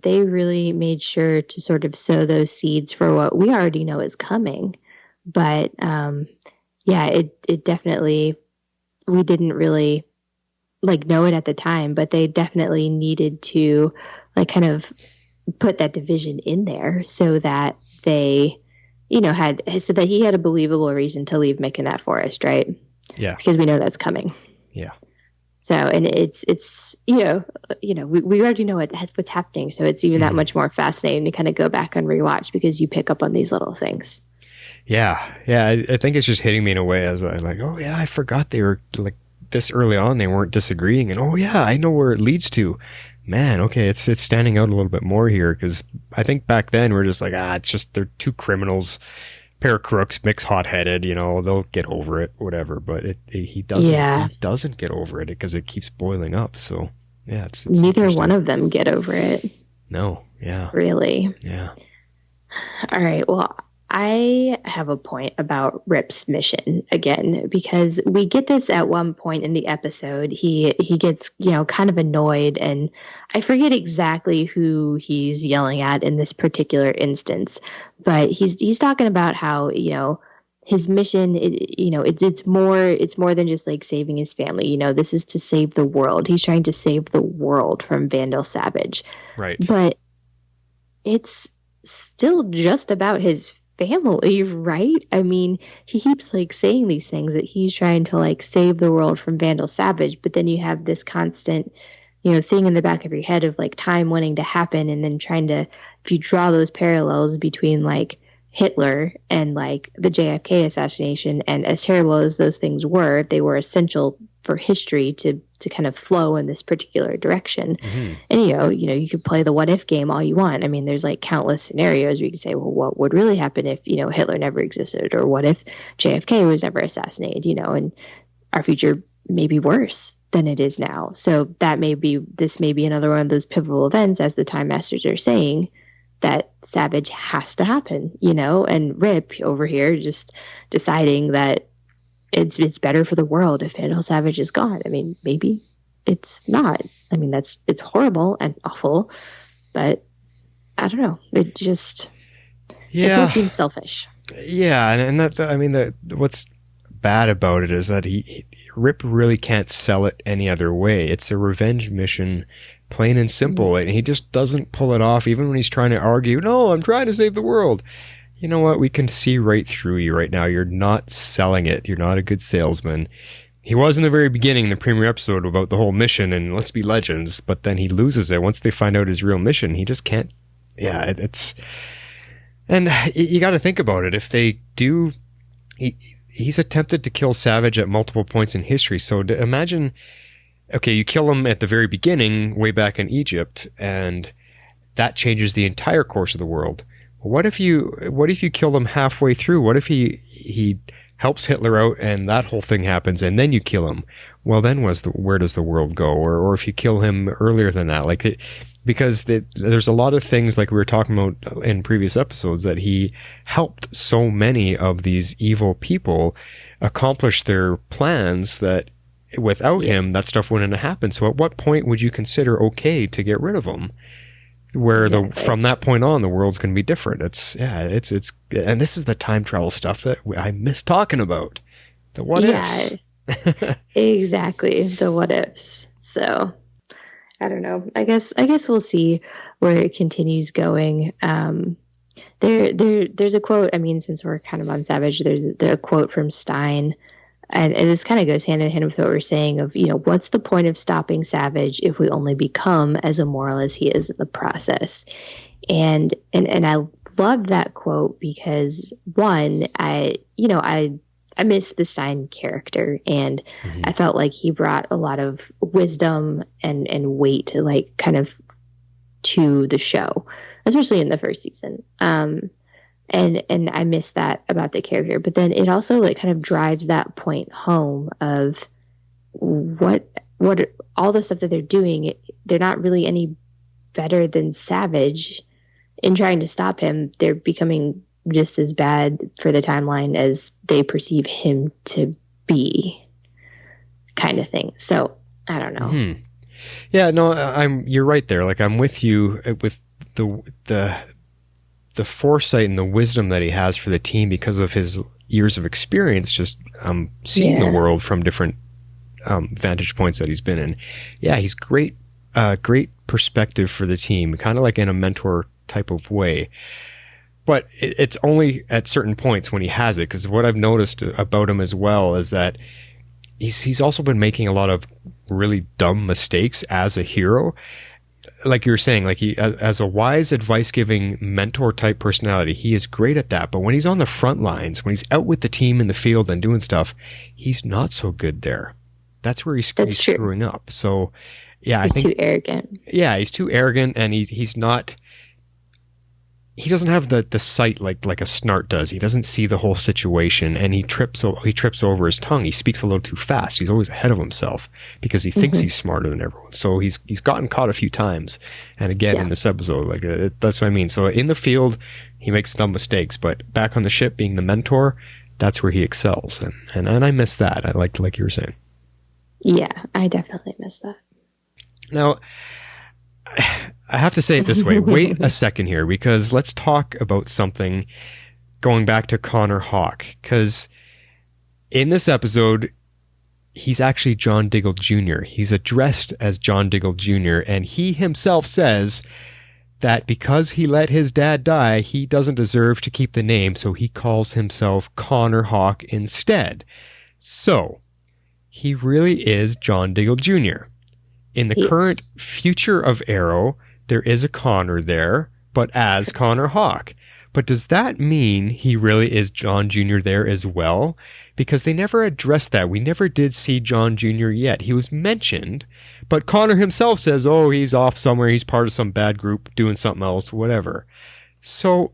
they really made sure to sort of sow those seeds for what we already know is coming. But it definitely, we didn't really know it at the time, but they definitely needed to kind of put that division in there so that they, so that he had a believable reason to leave Mick in that forest, right? Yeah. Because we know that's coming. Yeah. So, and it's we already know what's happening. So it's even that much more fascinating to kind of go back and rewatch, because you pick up on these little things. Yeah. I think it's just hitting me in a way as I'm like, oh yeah, I forgot they were like this early on. They weren't disagreeing, and oh yeah, I know where it leads to. Man, okay, it's standing out a little bit more here, because I think back then we're just like, it's just they're two criminals. Pair of crooks, Mick's hot-headed, they'll get over it, whatever. But he doesn't. Yeah. He doesn't get over it because it keeps boiling up. So yeah, it's neither one of them get over it. No. Yeah. Really. Yeah. All right. Well, I have a point about Rip's mission again, because we get this at one point in the episode. He gets, kind of annoyed, and I forget exactly who he's yelling at in this particular instance, but he's talking about how, his mission, it's more than just like saving his family. This is to save the world. He's trying to save the world from Vandal Savage. Right. But it's still just about his family, right? I mean, he keeps saying these things that he's trying to save the world from Vandal Savage, but then you have this constant, thing in the back of your head of time wanting to happen, and then trying to, if you draw those parallels between Hitler and the JFK assassination, and as terrible as those things were, they were essential for history to kind of flow in this particular direction. Mm-hmm. And you could play the what if game all you want. I mean, there's countless scenarios where you could say, well, what would really happen if Hitler never existed, or what if JFK was never assassinated, and our future may be worse than it is now. So this may be another one of those pivotal events, as the Time Masters are saying, that Savage has to happen, and Rip over here just deciding that it's better for the world if Vandal Savage is gone. I mean, maybe it's not. I mean, it's horrible and awful, but I don't know. It just, it seems selfish. Yeah. And that's, what's bad about it is that Rip really can't sell it any other way. It's a revenge mission, plain and simple, and he just doesn't pull it off, even when he's trying to argue, no, I'm trying to save the world. You know what? We can see right through you right now. You're not selling it. You're not a good salesman. He was in the very beginning, the premiere episode, about the whole mission and let's be legends, but then he loses it. Once they find out his real mission, he just can't. Yeah, it's... And you got to think about it. If they do... He's attempted to kill Savage at multiple points in history, so imagine... Okay, you kill him at the very beginning, way back in Egypt, and that changes the entire course of the world. What if you kill him halfway through? What if he helps Hitler out and that whole thing happens and then you kill him? Well, then where does the world go? Or if you kill him earlier than that, because there's a lot of things like we were talking about in previous episodes that he helped so many of these evil people accomplish their plans that without him, that stuff wouldn't have happened. So at what point would you consider okay to get rid of him? Where from that point on, the world's going to be different. It's and this is the time travel stuff that I miss talking about. The what ifs. Exactly. The what ifs. So I don't know. I guess we'll see where it continues going. There's a quote. I mean, since we're kind of on Savage, there's a quote from Stein. And this kind of goes hand in hand with what we're saying of, what's the point of stopping Savage if we only become as immoral as he is in the process? And I love that quote because, one, I miss the Stein character, and I felt like he brought a lot of wisdom and weight to to the show, especially in the first season. And I miss that about the character. But then it also kind of drives that point home of what all the stuff that they're doing, they're not really any better than Savage in trying to stop him. They're becoming just as bad for the timeline as they perceive him to be, kind of thing. So I don't know. Yeah, no, you're right there. I'm with you with the foresight and the wisdom that he has for the team because of his years of experience, just seeing the world from different vantage points that he's been in. Yeah, he's great perspective for the team, kind of like in a mentor type of way. But it's only at certain points when he has it, because what I've noticed about him as well is that he's also been making a lot of really dumb mistakes as a hero. Like you were saying, he, as a wise advice-giving mentor-type personality, he is great at that. But when he's on the front lines, when he's out with the team in the field and doing stuff, he's not so good there. That's where he's screwing up. So, yeah, I think he's too arrogant. Yeah, he's too arrogant, and he's not. He doesn't have the sight like a Snart does. He doesn't see the whole situation, and he trips over his tongue. He speaks a little too fast. He's always ahead of himself because he thinks he's smarter than everyone. So he's gotten caught a few times, and again in this episode, that's what I mean. So in the field, he makes dumb mistakes, but back on the ship, being the mentor, that's where he excels, and I miss that. I like you were saying. Yeah, I definitely miss that. Now, I have to say it this way. Wait a second here, because let's talk about something going back to Connor Hawke. Because in this episode, he's actually John Diggle Jr. He's addressed as John Diggle Jr. And he himself says that because he let his dad die, he doesn't deserve to keep the name, so he calls himself Connor Hawke instead. So, he really is John Diggle Jr. In the current future of Arrow, there is a Connor there, but as Connor Hawke. But does that mean he really is John Jr. there as well? Because they never addressed that. We never did see John Jr. yet. He was mentioned, but Connor himself says, oh, he's off somewhere. He's part of some bad group doing something else, whatever. So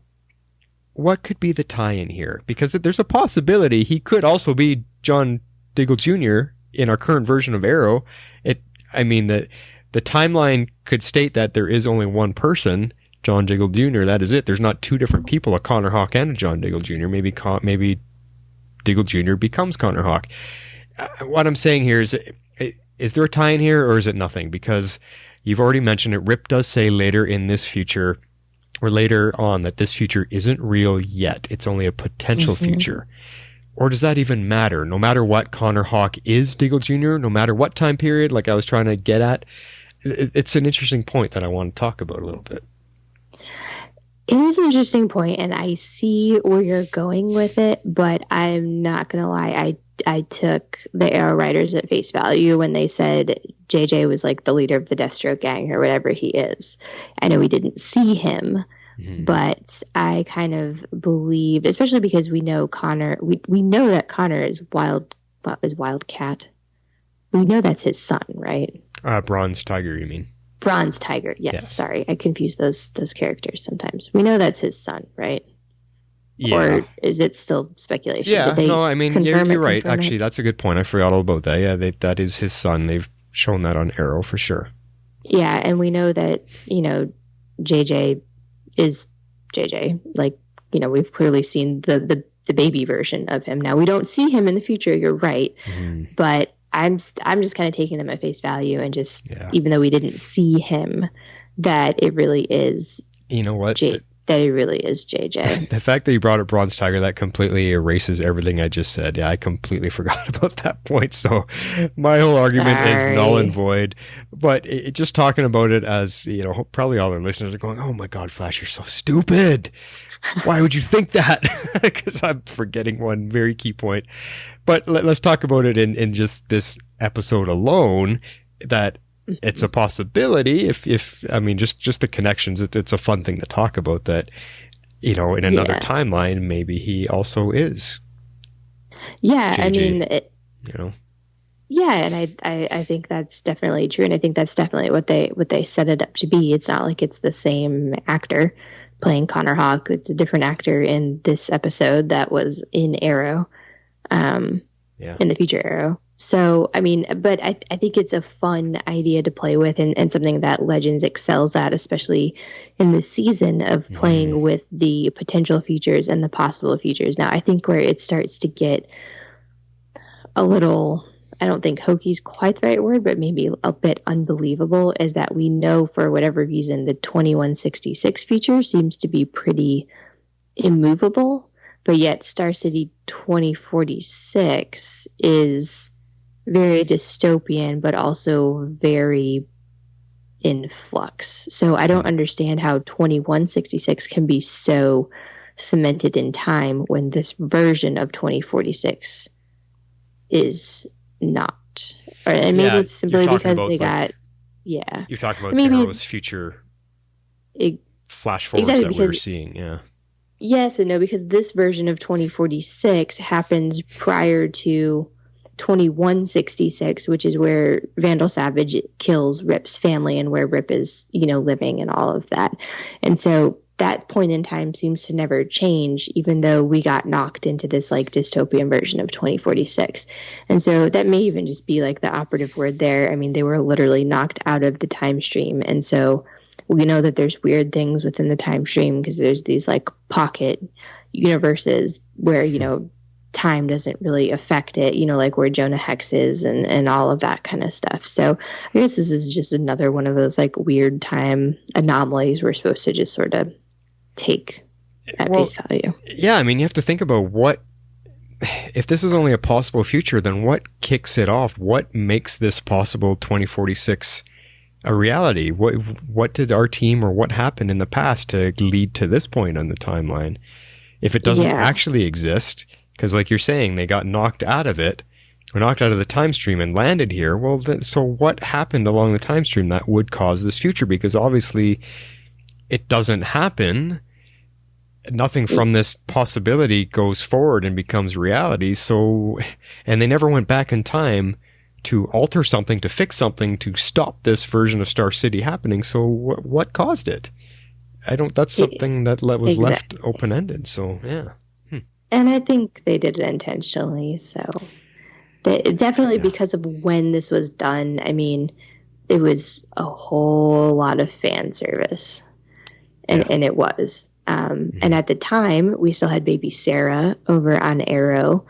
what could be the tie-in here? Because there's a possibility he could also be John Diggle Jr. in our current version of Arrow. The timeline could state that there is only one person, John Diggle Jr. That is it. There's not two different people, a Connor Hawke and a John Diggle Jr. Maybe Diggle Jr. becomes Connor Hawke. What I'm saying here is there a tie-in here, or is it nothing? Because you've already mentioned it. Rip does say later in this future, or later on, that this future isn't real yet. It's only a potential future. Or does that even matter? No matter what, Connor Hawk is Diggle Jr., no matter what time period, like I was trying to get at. It's an interesting point that I want to talk about a little bit. It is an interesting point, and I see where you're going with it, but I'm not going to lie. I took the Arrow writers at face value when they said JJ was like the leader of the Deathstroke gang or whatever he is. I know we didn't see him, but I kind of believe, especially because we know Connor, we know that Connor is Wildcat. We know that's his son, right? Bronze Tiger, you mean? Bronze Tiger, yes. Sorry, I confuse those characters sometimes. We know that's his son, right? Yeah. Or is it still speculation? Yeah, no, I mean, you're right. Actually, it? that's a good point. I forgot all about that. Yeah, that is his son. They've shown that on Arrow for sure. Yeah, and we know that, JJ is JJ. Like, we've clearly seen the baby version of him. Now, we don't see him in the future, you're right. But I'm just kind of taking them at face value and just, even though we didn't see him, that it really is. You know what? That it really is JJ. The fact that you brought up Bronze Tiger, that completely erases everything I just said. Yeah, I completely forgot about that point. So my whole argument is null and void. But just talking about it as, probably all our listeners are going, oh my God, Flash, you're so stupid. Why would you think that? Because I'm forgetting one very key point. But let's talk about it in just this episode alone, that it's a possibility if I mean, just the connections, it's a fun thing to talk about, that, in another timeline, maybe he also is. Yeah, JJ, I mean, Yeah, and I think that's definitely true, and I think that's definitely what they set it up to be. It's not like it's the same actor playing Connor Hawk. It's a different actor in this episode that was in Arrow, in the future Arrow. So, I mean, but I think it's a fun idea to play with, and something that Legends excels at, especially in this season, of playing with the potential futures and the possible futures. Now, I think where it starts to get a little, I don't think hokey is quite the right word, but maybe a bit unbelievable, is that we know for whatever reason the 2166 future seems to be pretty immovable, but yet Star City 2046 is very dystopian, but also very in flux. So I don't understand how 2166 can be so cemented in time when this version of 2046 is not. And maybe it's simply because they got, You're talking about Arrow's future flash forwards that we were seeing, Yes and no, because this version of 2046 happens prior to 2166, which is where Vandal Savage kills Rip's family and where Rip is, living and all of that. And so that point in time seems to never change, even though we got knocked into this like dystopian version of 2046. And so that may even just be like the operative word there. I mean, they were literally knocked out of the time stream. And so we know that there's weird things within the time stream because there's these like pocket universes where, time doesn't really affect it, like where Jonah Hex is and all of that kind of stuff. So I guess this is just another one of those like weird time anomalies we're supposed to just sort of take at face value. Yeah, I mean, you have to think about if this is only a possible future, then what kicks it off? What makes this possible 2046 a reality? What did our team or what happened in the past to lead to this point on the timeline? If it doesn't actually exist, because like you're saying, they got knocked out of it, or knocked out of the time stream and landed here. Well, so what happened along the time stream that would cause this future? Because obviously it doesn't happen. Nothing from this possibility goes forward and becomes reality. So, and they never went back in time to alter something, to fix something, to stop this version of Star City happening. So what caused it? That's something that was left open-ended. So, yeah. And I think they did it intentionally. So definitely because of when this was done. I mean, it was a whole lot of fan service, and it was. And at the time, we still had baby Sarah over on Arrow.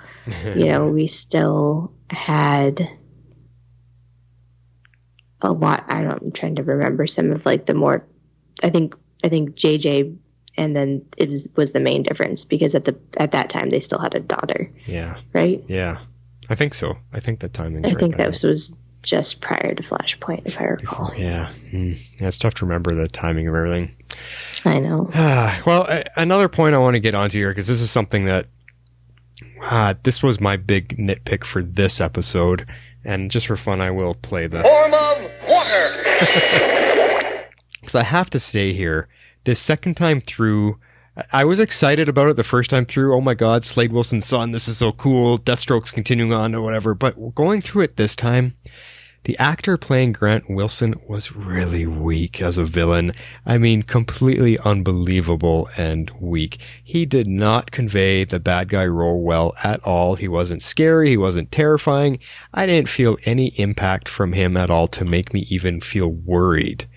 We still had a lot. I'm trying to remember some of like the more. I think JJ and then it was the main difference because at that time they still had a daughter. Yeah. Right? Yeah. I think so. I think the timing. I think that was just prior to Flashpoint, if I recall. Yeah. Yeah, it's tough to remember the timing of everything. I know. Well, another point I want to get onto here, because this is something that this was my big nitpick for this episode, and just for fun, I will play the form of water. Because I have to say here, this second time through, I was excited about it the first time through. Oh my God, Slade Wilson's son, this is so cool. Deathstroke's continuing on or whatever. But going through it this time, the actor playing Grant Wilson was really weak as a villain. I mean, completely unbelievable and weak. He did not convey the bad guy role well at all. He wasn't scary. He wasn't terrifying. I didn't feel any impact from him at all to make me even feel worried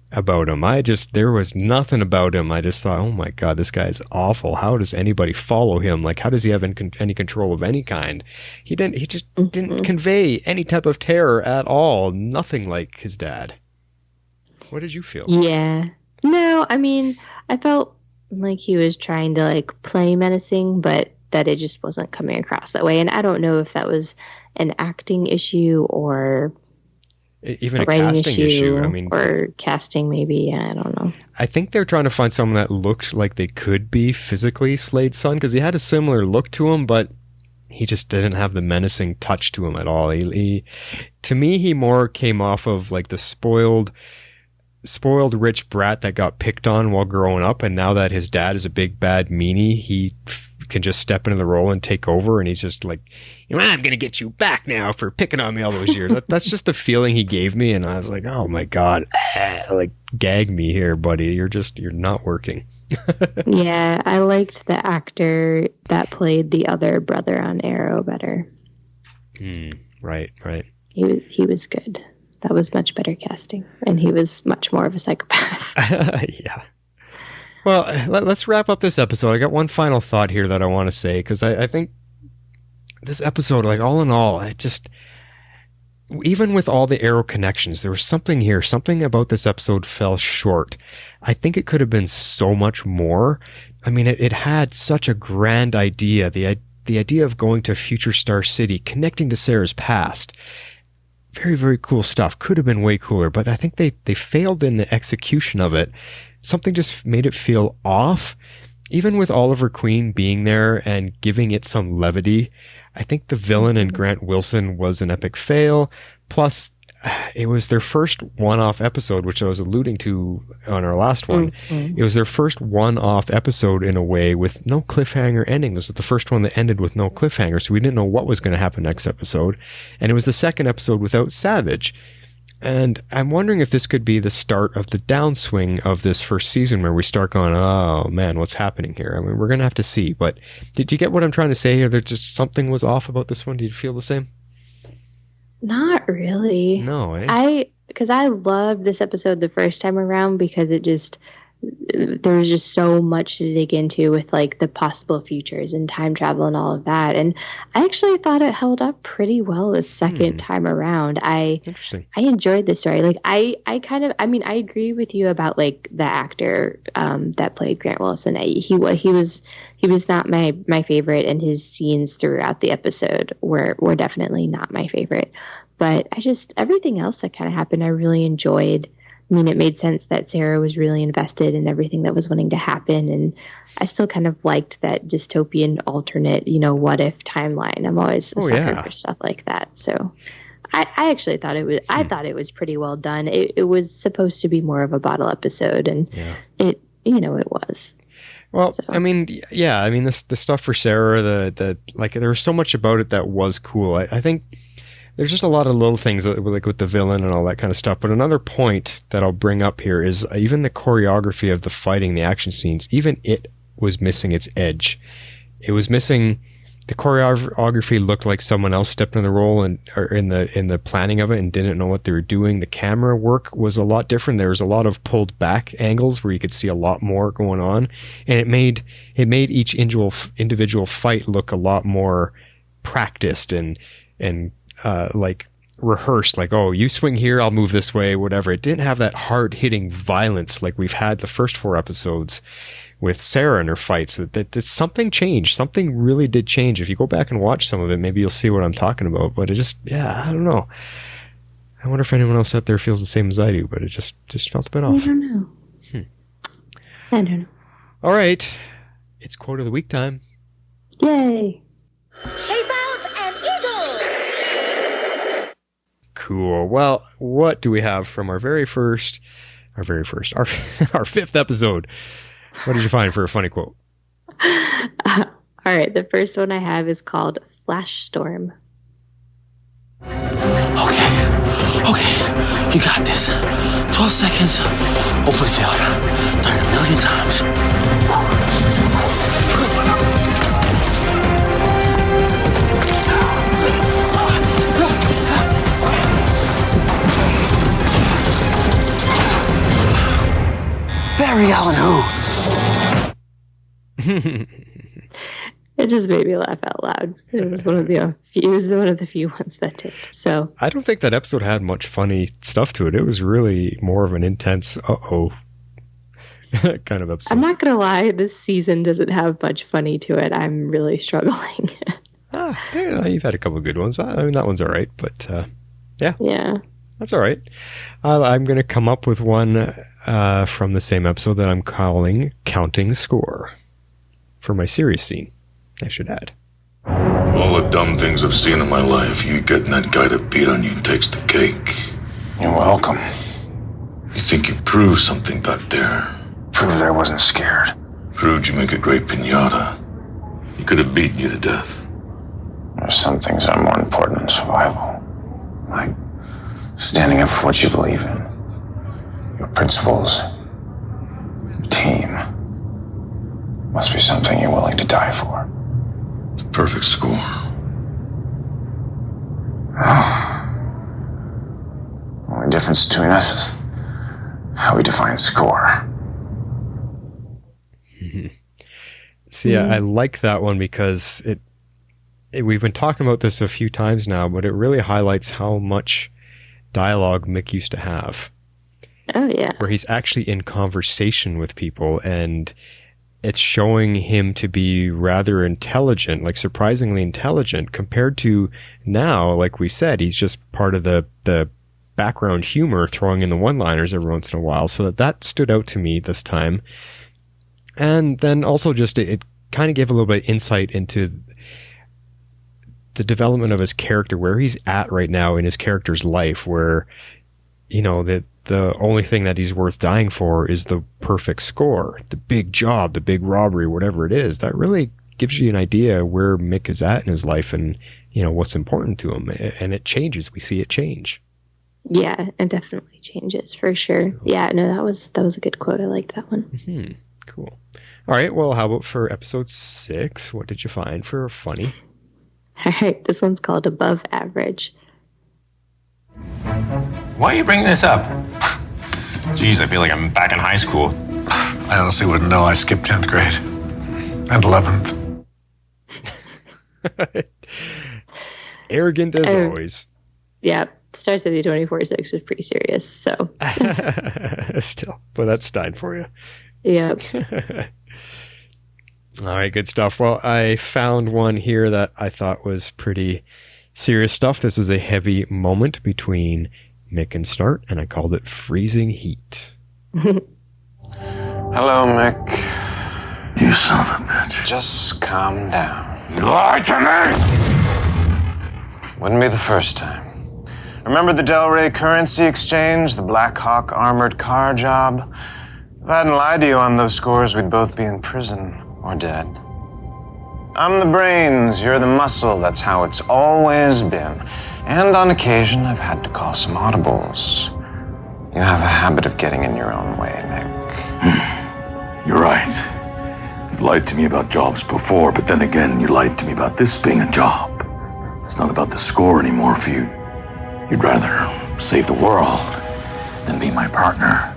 about him. There was nothing about him. I just thought, oh my God, this guy's awful. How does anybody follow him? Like, how does he have any control of any kind? He just didn't convey any type of terror at all. Nothing like his dad. What did you feel? Yeah. No, I mean, I felt like he was trying to like play menacing, but that it just wasn't coming across that way. And I don't know if that was an acting issue or even a casting issue. I mean, or casting maybe. I don't know. I think they're trying to find someone that looked like they could be physically Slade's son, because he had a similar look to him, but he just didn't have the menacing touch to him at all. He to me, he more came off of like the spoiled rich brat that got picked on while growing up, and now that his dad is a big bad meanie, he can just step into the role and take over, and he's just like, I'm gonna get you back now for picking on me all those years. That's just the feeling he gave me, and I was like, oh my God, like, gag me here, buddy. You're not working. Yeah, I liked the actor that played the other brother on Arrow better. Right. He was good. That was much better casting, and he was much more of a psychopath. Yeah. Well, let's wrap up this episode. I got one final thought here that I want to say, because I think this episode, like, all in all, even with all the Arrow connections, there was something here. Something about this episode fell short. I think it could have been so much more. I mean, it had such a grand idea. The idea of going to Future Star City, connecting to Sarah's past. Very, very cool stuff. Could have been way cooler, but I think they failed in the execution of it. Something just made it feel off. Even with Oliver Queen being there and giving it some levity, I think the villain in Grant Wilson was an epic fail. Plus, it was their first one-off episode, which I was alluding to on our last one. It was their first one-off episode in a way with no cliffhanger ending. This was the first one that ended with no cliffhanger, so we didn't know what was going to happen next episode. And it was the second episode without Savage. And I'm wondering if this could be the start of the downswing of this first season, where we start going, oh man, what's happening here? I mean, we're going to have to see. But did you get what I'm trying to say here? There's just something was off about this one. Did you feel the same? Not really. No, because I loved this episode the first time around, because there was just so much to dig into with like the possible futures and time travel and all of that. And I actually thought it held up pretty well the second time around. Interesting. I enjoyed the story. Like I agree with you about like the actor that played Grant Wilson. He was not my favorite, and his scenes throughout the episode were definitely not my favorite. But everything else that kind of happened, I really enjoyed. I mean, it made sense that Sarah was really invested in everything that was wanting to happen. And I still kind of liked that dystopian alternate, what if timeline. I'm always a sucker for stuff like that. So I actually thought it was pretty well done. It was supposed to be more of a bottle episode, and it was. Well, so. I mean, the stuff for Sarah, there was so much about it that was cool. I think there's just a lot of little things like with the villain and all that kind of stuff. But another point that I'll bring up here is even the choreography of the fighting, the action scenes, even it was missing its edge. It was missing. The choreography looked like someone else stepped in the role or in the planning of it and didn't know what they were doing. The camera work was a lot different. There was a lot of pulled back angles where you could see a lot more going on, and it made each individual fight look a lot more practiced and like rehearsed, like, oh, you swing here, I'll move this way, whatever. It didn't have that hard-hitting violence like we've had the first 4 episodes with Sarah and her fights. That something changed. Something really did change. If you go back and watch some of it, maybe you'll see what I'm talking about. But it just, I don't know. I wonder if anyone else out there feels the same as I do, but it just felt a bit off. I don't know. I don't know. All right. It's quote of the week time. Yay. Shape out an eagle! Cool. Well, what do we have from our fifth episode? What did you find for a funny quote? All right, the first one I have is called Flash Storm. Okay, you got this. 12 seconds, open field. Died a million times. Barry Allen who? It just made me laugh out loud. It was one of the few ones that did. So I don't think that episode had much funny stuff to it. It was really more of an intense kind of episode. I'm not gonna lie, this season doesn't have much funny to it. I'm really struggling. You've had a couple of good ones. I mean, that one's all right, but yeah, that's all right. I'm going to come up with one from the same episode that I'm calling Counting Score for my serious scene, I should add. All the dumb things I've seen in my life, you getting that guy to beat on you takes the cake. You're welcome. You think you proved something back there. Proved I wasn't scared. Proved you make a great piñata. He could have beaten you to death. There's some things that are more important than survival. Like standing up for what you believe in. Your principles. Your team. Must be something you're willing to die for. The perfect score. Only difference between us is how we define score. See, I like that one because we've been talking about this a few times now, but it really highlights how much dialogue Mick used to have. Oh yeah. Where he's actually in conversation with people, and it's showing him to be rather intelligent, like surprisingly intelligent, compared to now, like we said, he's just part of the background humor, throwing in the one-liners every once in a while. So that stood out to me this time. And then also just it kind of gave a little bit of insight into the development of his character, where he's at right now in his character's life, where, you know, the only thing that he's worth dying for is the perfect score, the big job, the big robbery, whatever it is. That really gives you an idea where Mick is at in his life and, you know, what's important to him. And it changes. We see it change. Yeah, it definitely changes for sure. Yeah, no, that was a good quote. I like that one. Mm-hmm. Cool. All right. Well, how about for episode 6? What did you find for funny? All right. This one's called Above Average. Why are you bringing this up? Jeez, I feel like I'm back in high school. I honestly wouldn't know. I skipped 10th grade. And 11th. Arrogant as always. Yeah. Star City 24/6 was pretty serious, so. Still. But that's Stein for you. Yep. All right, good stuff. Well, I found one here that I thought was pretty serious stuff. This was a heavy moment between Mick and Snart, and I called it Freezing Heat. Hello, Mick. You son of a bitch. Just calm down. You lied to me! Wouldn't be the first time. Remember the Del Rey currency exchange, the Black Hawk armored car job? If I hadn't lied to you on those scores, we'd both be in prison or dead. I'm the brains, you're the muscle, that's how it's always been. And on occasion, I've had to call some audibles. You have a habit of getting in your own way, Mick. You're right. You've lied to me about jobs before, but then again, you lied to me about this being a job. It's not about the score anymore for you. You'd rather save the world than be my partner.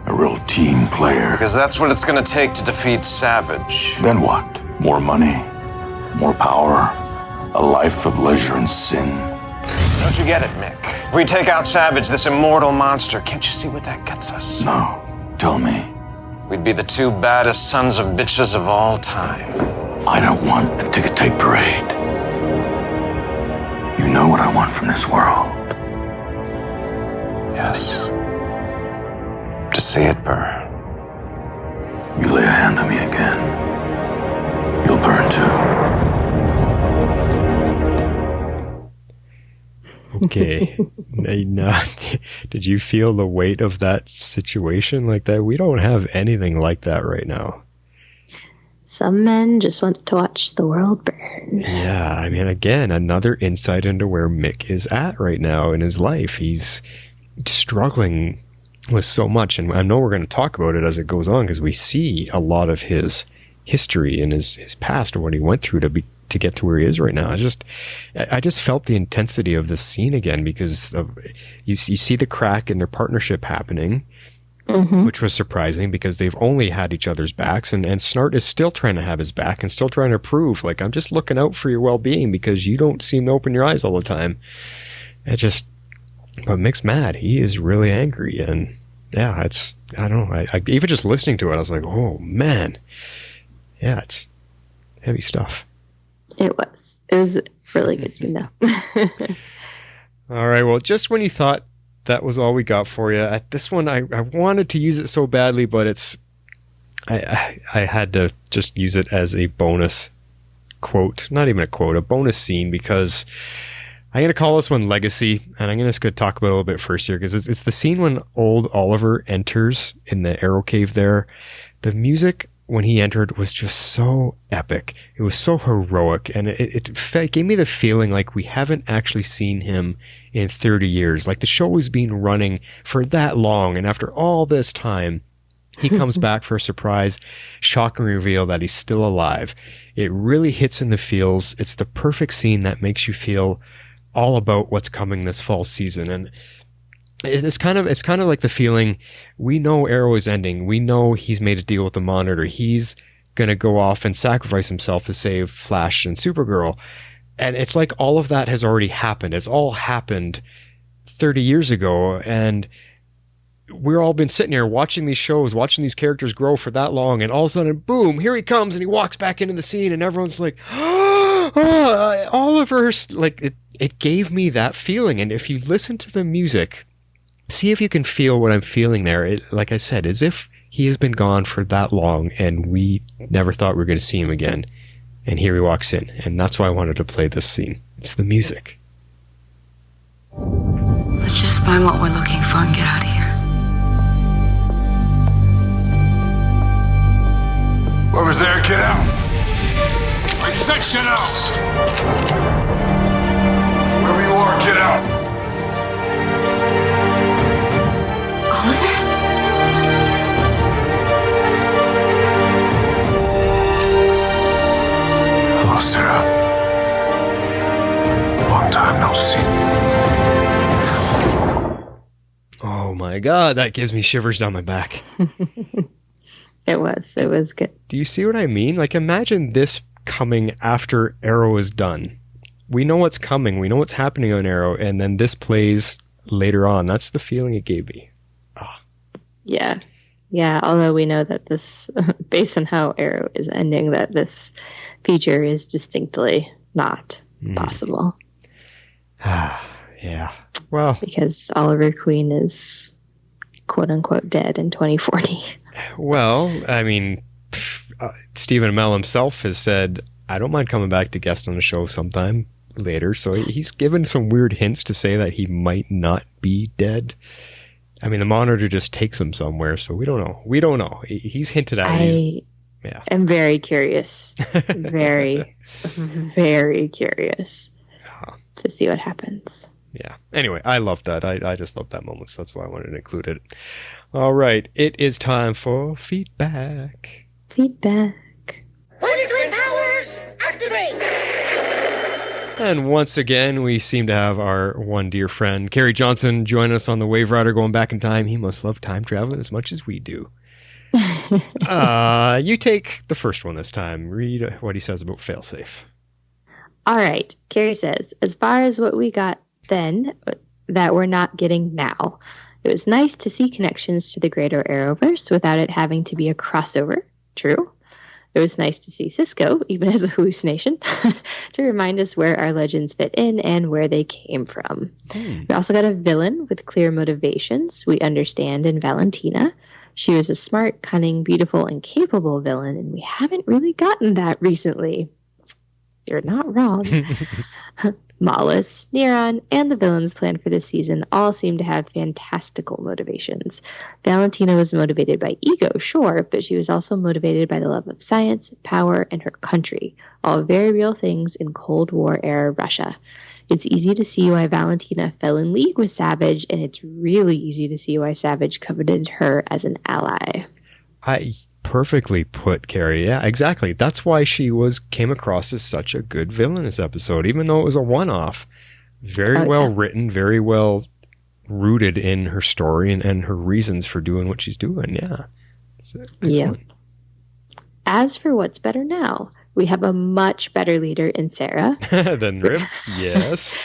A real team player. Because that's what it's gonna take to defeat Savage. Then what? More money? More power? A life of leisure and sin? Don't you get it, Mick? If we take out Savage, this immortal monster, can't you see what that gets us? No. Tell me. We'd be the two baddest sons of bitches of all time. I don't want a ticket tape parade. You know what I want from this world. Yes. To see it burn. You lay a hand on me again, you'll burn too. Okay. Now, did you feel the weight of that situation like that? We don't have anything like that right now. Some men just want to watch the world burn. Yeah, I mean, again, another insight into where Mick is at right now in his life. He's struggling with so much, and I know we're going to talk about it as it goes on because we see a lot of his history and his past and what he went through to get to where he is right now. I just felt the intensity of this scene again because you see the crack in their partnership happening, which was surprising because they've only had each other's backs, and Snart is still trying to have his back and still trying to prove, like, I'm just looking out for your well-being because you don't seem to open your eyes all the time. But Mick's mad. He is really angry, and yeah, I don't know. I even just listening to it, I was like, oh man, yeah, it's heavy stuff. It was really good to know. All right, well, just when you thought that was all we got for you, at this one, I wanted to use it so badly, but I had to just use it as a bonus quote, not even a quote, a bonus scene, because I'm going to call this one Legacy, and I'm just going to talk about it a little bit first here, because it's the scene when old Oliver enters in the arrow cave there. The music when he entered was just so epic. It was so heroic, and it gave me the feeling like we haven't actually seen him in 30 years. Like the show has been running for that long, and after all this time, he comes back for a surprise, shocking reveal that he's still alive. It really hits in the feels. It's the perfect scene that makes you feel all about what's coming this fall season. And it's kind of like the feeling, we know Arrow is ending. We know he's made a deal with the Monitor. He's going to go off and sacrifice himself to save Flash and Supergirl. And it's like all of that has already happened. It's all happened 30 years ago. And we're all been sitting here watching these shows, watching these characters grow for that long. And all of a sudden, boom, here he comes and he walks back into the scene and everyone's like, oh, Oliver's like, it gave me that feeling. And if you listen to the music, see if you can feel what I'm feeling there. Like I said, as if he has been gone for that long and we never thought we were going to see him again. And here he walks in. And that's why I wanted to play this scene. It's the music. Let's just find what we're looking for and get out of here. Whoever's there, get out! I said get out! Wherever you are, get out! Oliver? Hello, Sarah. Long time no see. Oh my God, that gives me shivers down my back. It was good. Do you see what I mean? Like, imagine this coming after Arrow is done. We know what's coming. We know what's happening on Arrow, and then this plays later on. That's the feeling it gave me. Oh. Yeah. Although we know that this, based on how Arrow is ending, that this feature is distinctly not possible. Yeah. Well, because Oliver Queen is quote unquote dead in 2040. Well, I mean, Stephen Amell himself has said, I don't mind coming back to guest on the show sometime later. So he's given some weird hints to say that he might not be dead. I mean, the Monitor just takes him somewhere, so we don't know. He's hinted at it. I'm very curious. Very, very curious to see what happens. Yeah. Anyway, I loved that. I just loved that moment, so that's why I wanted to include it. All right. It is time for feedback. Planetary powers, activate! And once again, we seem to have our one dear friend, Carrie Johnson, join us on the Waverider going back in time. He must love time traveling as much as we do. You take the first one this time. Read what he says about failsafe. All right. Carrie says, as far as what we got then that we're not getting now. It was nice to see connections to the greater Arrowverse without it having to be a crossover. True. It was nice to see Cisco, even as a hallucination, to remind us where our legends fit in and where they came from. We also got a villain with clear motivations we understand in Valentina. She was a smart, cunning, beautiful, and capable villain, and we haven't really gotten that recently. You're not wrong. Mollis, Neron, and the villains planned for this season all seem to have fantastical motivations. Valentina was motivated by ego, sure, but she was also motivated by the love of science, power, and her country, all very real things in Cold War-era Russia. It's easy to see why Valentina fell in league with Savage, and it's really easy to see why Savage coveted her as an ally. Perfectly put, Carrie. Yeah, exactly. That's why she came across as such a good villain this episode, even though it was a one-off. Very well written, very well rooted in her story and her reasons for doing what she's doing. Yeah. Yeah. As for what's better now, we have a much better leader in Sarah. Than Rib? Yes.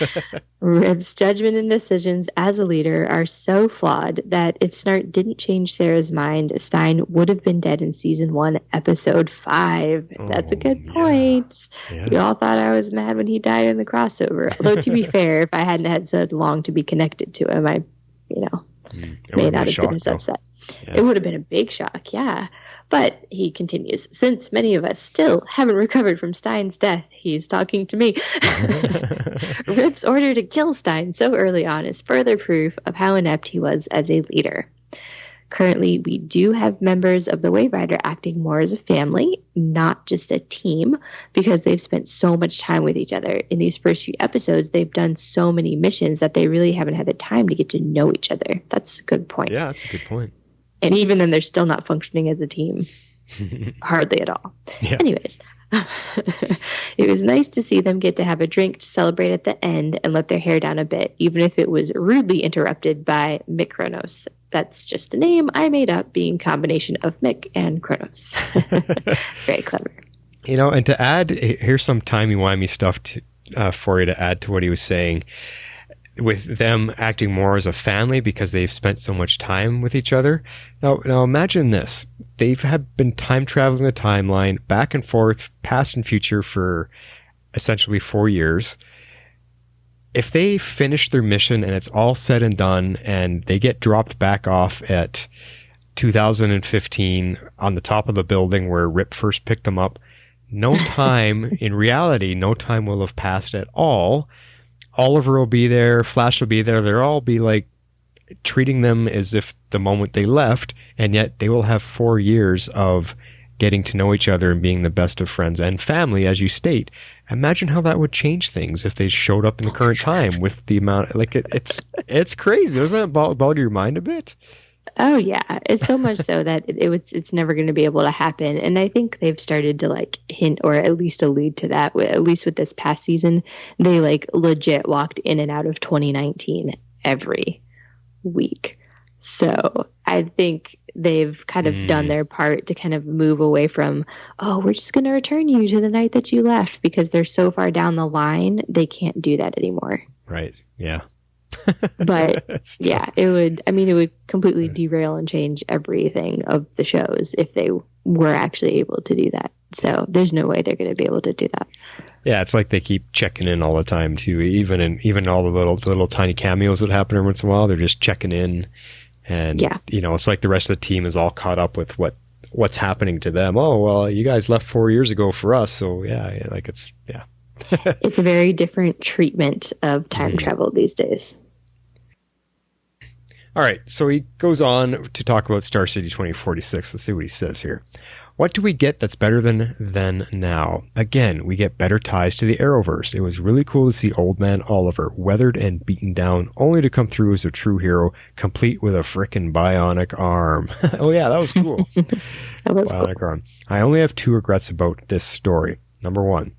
Rib's judgment and decisions as a leader are so flawed that if Snart didn't change Sarah's mind, Stein would have been dead in season 1, episode 5. That's a good point. Yeah. You all thought I was mad when he died in the crossover. Although, to be fair, if I hadn't had so long to be connected to him, I, may not have been as upset. Yeah. It would have been a big shock, yeah. But he continues, since many of us still haven't recovered from Stein's death, he's talking to me. Rip's order to kill Stein so early on is further proof of how inept he was as a leader. Currently, we do have members of the Waverider acting more as a family, not just a team, because they've spent so much time with each other. In these first few episodes, they've done so many missions that they really haven't had the time to get to know each other. That's a good point. Yeah, that's a good point. And even then, they're still not functioning as a team. Hardly at all. Yeah. Anyways, it was nice to see them get to have a drink to celebrate at the end and let their hair down a bit, even if it was rudely interrupted by Mick Kronos. That's just a name I made up, being a combination of Mick and Kronos. Very clever. And to add, here's some timey-wimey stuff for you to add to what he was saying. With them acting more as a family because they've spent so much time with each other. Now imagine this. They've been time traveling the timeline back and forth, past and future, for essentially 4 years. If they finish their mission and it's all said and done and they get dropped back off at 2015 on the top of the building where Rip first picked them up, no time, in reality, no time will have passed at all. Oliver will be there, Flash will be there, they'll all be like treating them as if the moment they left, and yet they will have 4 years of getting to know each other and being the best of friends and family, as you state. Imagine how that would change things if they showed up in the current time with the amount, it's crazy. Doesn't that bog your mind a bit? Oh yeah, it's so much so that it's never going to be able to happen. And I think they've started to hint or at least allude to that. At least with this past season, they legit walked in and out of 2019 every week. So I think they've kind of done their part to kind of move away from, we're just going to return you to the night that you left, because they're so far down the line, they can't do that anymore. Right. Yeah. But it would completely derail and change everything of the shows if they were actually able to do that. So there's no way they're going to be able to do that. Yeah, it's like they keep checking in all the time too. Even all the little tiny cameos that happen every once in a while, they're just checking in, and it's like the rest of the team is all caught up with what's happening to them. Oh well, you guys left 4 years ago for us, so it's. It's a very different treatment of time travel these days. All right, so he goes on to talk about Star City 2046. Let's see what he says here. What do we get that's better than now? Again, we get better ties to the Arrowverse. It was really cool to see Old Man Oliver weathered and beaten down, only to come through as a true hero, complete with a frickin' bionic arm. Oh yeah, that was cool. That was bionic cool. arm. I only have 2 regrets about this story. Number 1.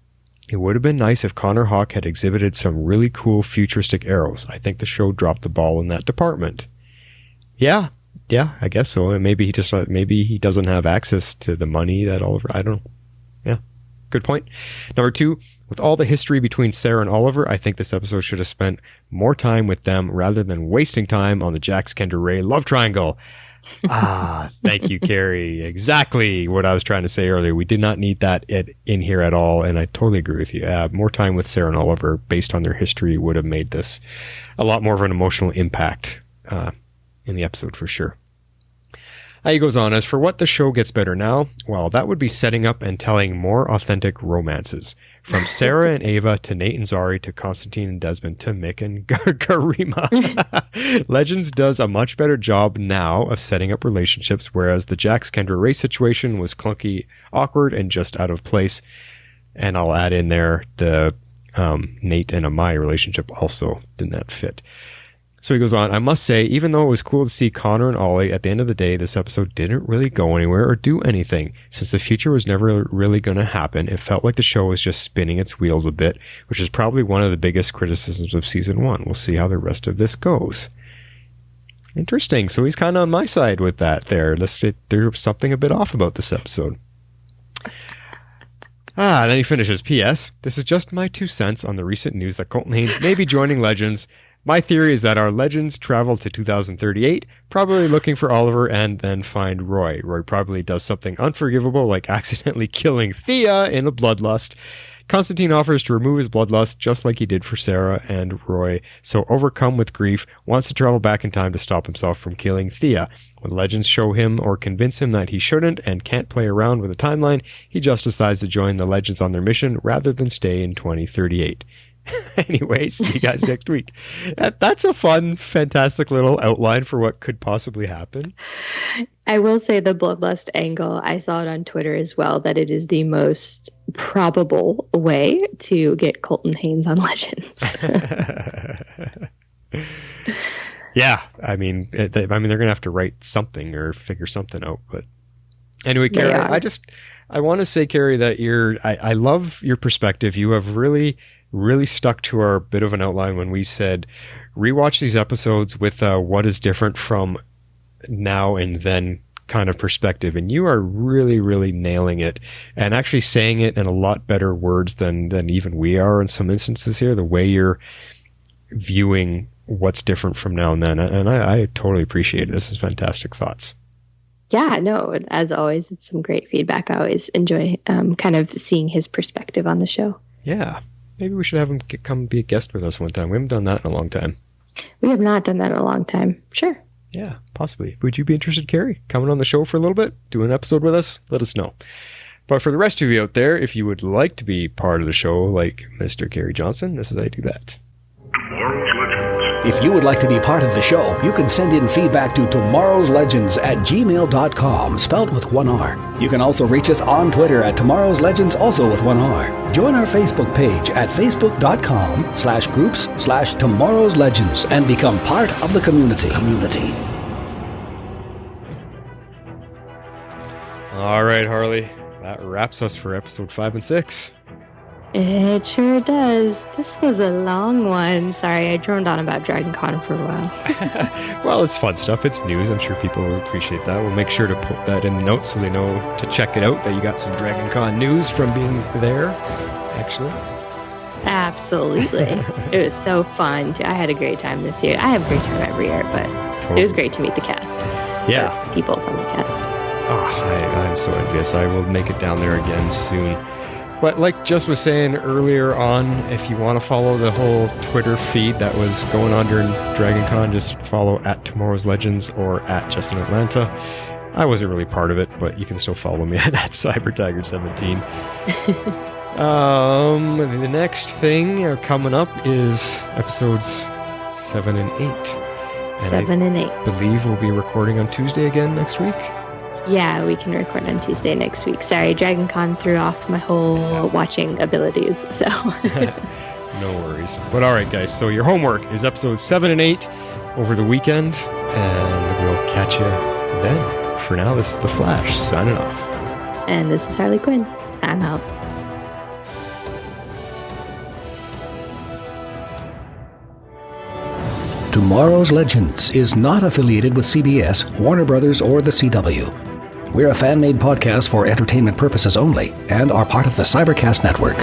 It would have been nice if Connor Hawke had exhibited some really cool futuristic arrows. I think the show dropped the ball in that department. Yeah, I guess so. And maybe he doesn't have access to the money that Oliver. I don't know. good point. Number 2, with all the history between Sarah and Oliver, I think this episode should have spent more time with them rather than wasting time on the Jax, Kendra, Ray love triangle. Thank you, Carrie. Exactly what I was trying to say earlier. We did not need that in here at all, and I totally agree with you. More time with Sarah and Oliver based on their history would have made this a lot more of an emotional impact in the episode for sure. He goes on, as for what the show gets better now, well, that would be setting up and telling more authentic romances. From Sarah and Ava to Nate and Zari to Constantine and Desmond to Mick and Garima. Legends does a much better job now of setting up relationships, whereas the Jax, Kendra, Ray situation was clunky, awkward, and just out of place. And I'll add in there the Nate and Amaya relationship also did not fit. So he goes on, I must say, even though it was cool to see Connor and Ollie, at the end of the day, this episode didn't really go anywhere or do anything. Since the future was never really going to happen, it felt like the show was just spinning its wheels a bit, which is probably one of the biggest criticisms of season 1. We'll see how the rest of this goes. Interesting. So he's kind of on my side with that there. Let's say there's something a bit off about this episode. And then he finishes, P.S. This is just my 2 cents on the recent news that Colton Haynes may be joining Legends. My theory is that our Legends travel to 2038, probably looking for Oliver and then find Roy. Roy probably does something unforgivable like accidentally killing Thea in the bloodlust. Constantine offers to remove his bloodlust just like he did for Sarah and Roy, so overcome with grief, wants to travel back in time to stop himself from killing Thea. When Legends show him or convince him that he shouldn't and can't play around with a timeline, he just decides to join the Legends on their mission rather than stay in 2038. Anyway, see you guys next week. That's a fun, fantastic little outline for what could possibly happen. I will say the bloodlust angle, I saw it on Twitter as well, that it is the most probable way to get Colton Haynes on Legends. Yeah, I mean, they're going to have to write something or figure something out. But anyway, Carrie, I want to say, Carrie, that I love your perspective. You have really stuck to our bit of an outline when we said rewatch these episodes with what is different from now and then kind of perspective, and you are really nailing it and actually saying it in a lot better words than even we are in some instances here, the way you're viewing what's different from now and then, and I totally appreciate it. This is fantastic thoughts. Yeah, no, as always, it's some great feedback. I always enjoy kind of seeing his perspective on the show. Yeah. Maybe we should have him come be a guest with us one time. We haven't done that in a long time. We have not done that in a long time. Sure. Yeah, possibly. Would you be interested, Carrie, coming on the show for a little bit? Do an episode with us? Let us know. But for the rest of you out there, if you would like to be part of the show like Mr. Gary Johnson, this is how you do that. If you would like to be part of the show, you can send in feedback to tomorrowslegends@gmail.com, spelled with 1 R. You can also reach us on Twitter at tomorrowslegends, also with 1 R. Join our Facebook page at facebook.com/groups/tomorrowslegends and become part of the community. All right, Harley. That wraps us for episode 5 and 6. It sure does. This was a long one. Sorry, I droned on about Dragon Con for a while. Well, it's fun stuff. It's news. I'm sure people will appreciate that. We'll make sure to put that in the notes so they know to check it out, that you got some Dragon Con news from being there, actually. Absolutely. It was so fun. I had a great time this year. I have a great time every year, but It was great to meet the cast. Yeah. Or people from the cast. Oh, I'm so envious. I will make it down there again soon. But like Jess was saying earlier on, if you want to follow the whole Twitter feed that was going on during Dragon Con, just follow at Tomorrow's Legends or at Just in Atlanta. I wasn't really part of it, but you can still follow me at CyberTiger17. The next thing coming up is episodes 7 and 8. 7 and 8. I believe we'll be recording on Tuesday again next week. Yeah, we can record on Tuesday next week. Sorry, Dragon Con threw off my whole watching abilities, so. No worries. But all right, guys, so your homework is episodes 7 and 8 over the weekend, and we'll catch you then. For now, this is The Flash, signing off. And this is Harley Quinn. I'm out. Tomorrow's Legends is not affiliated with CBS, Warner Brothers, or the CW. We're a fan-made podcast for entertainment purposes only and are part of the Cybercast Network.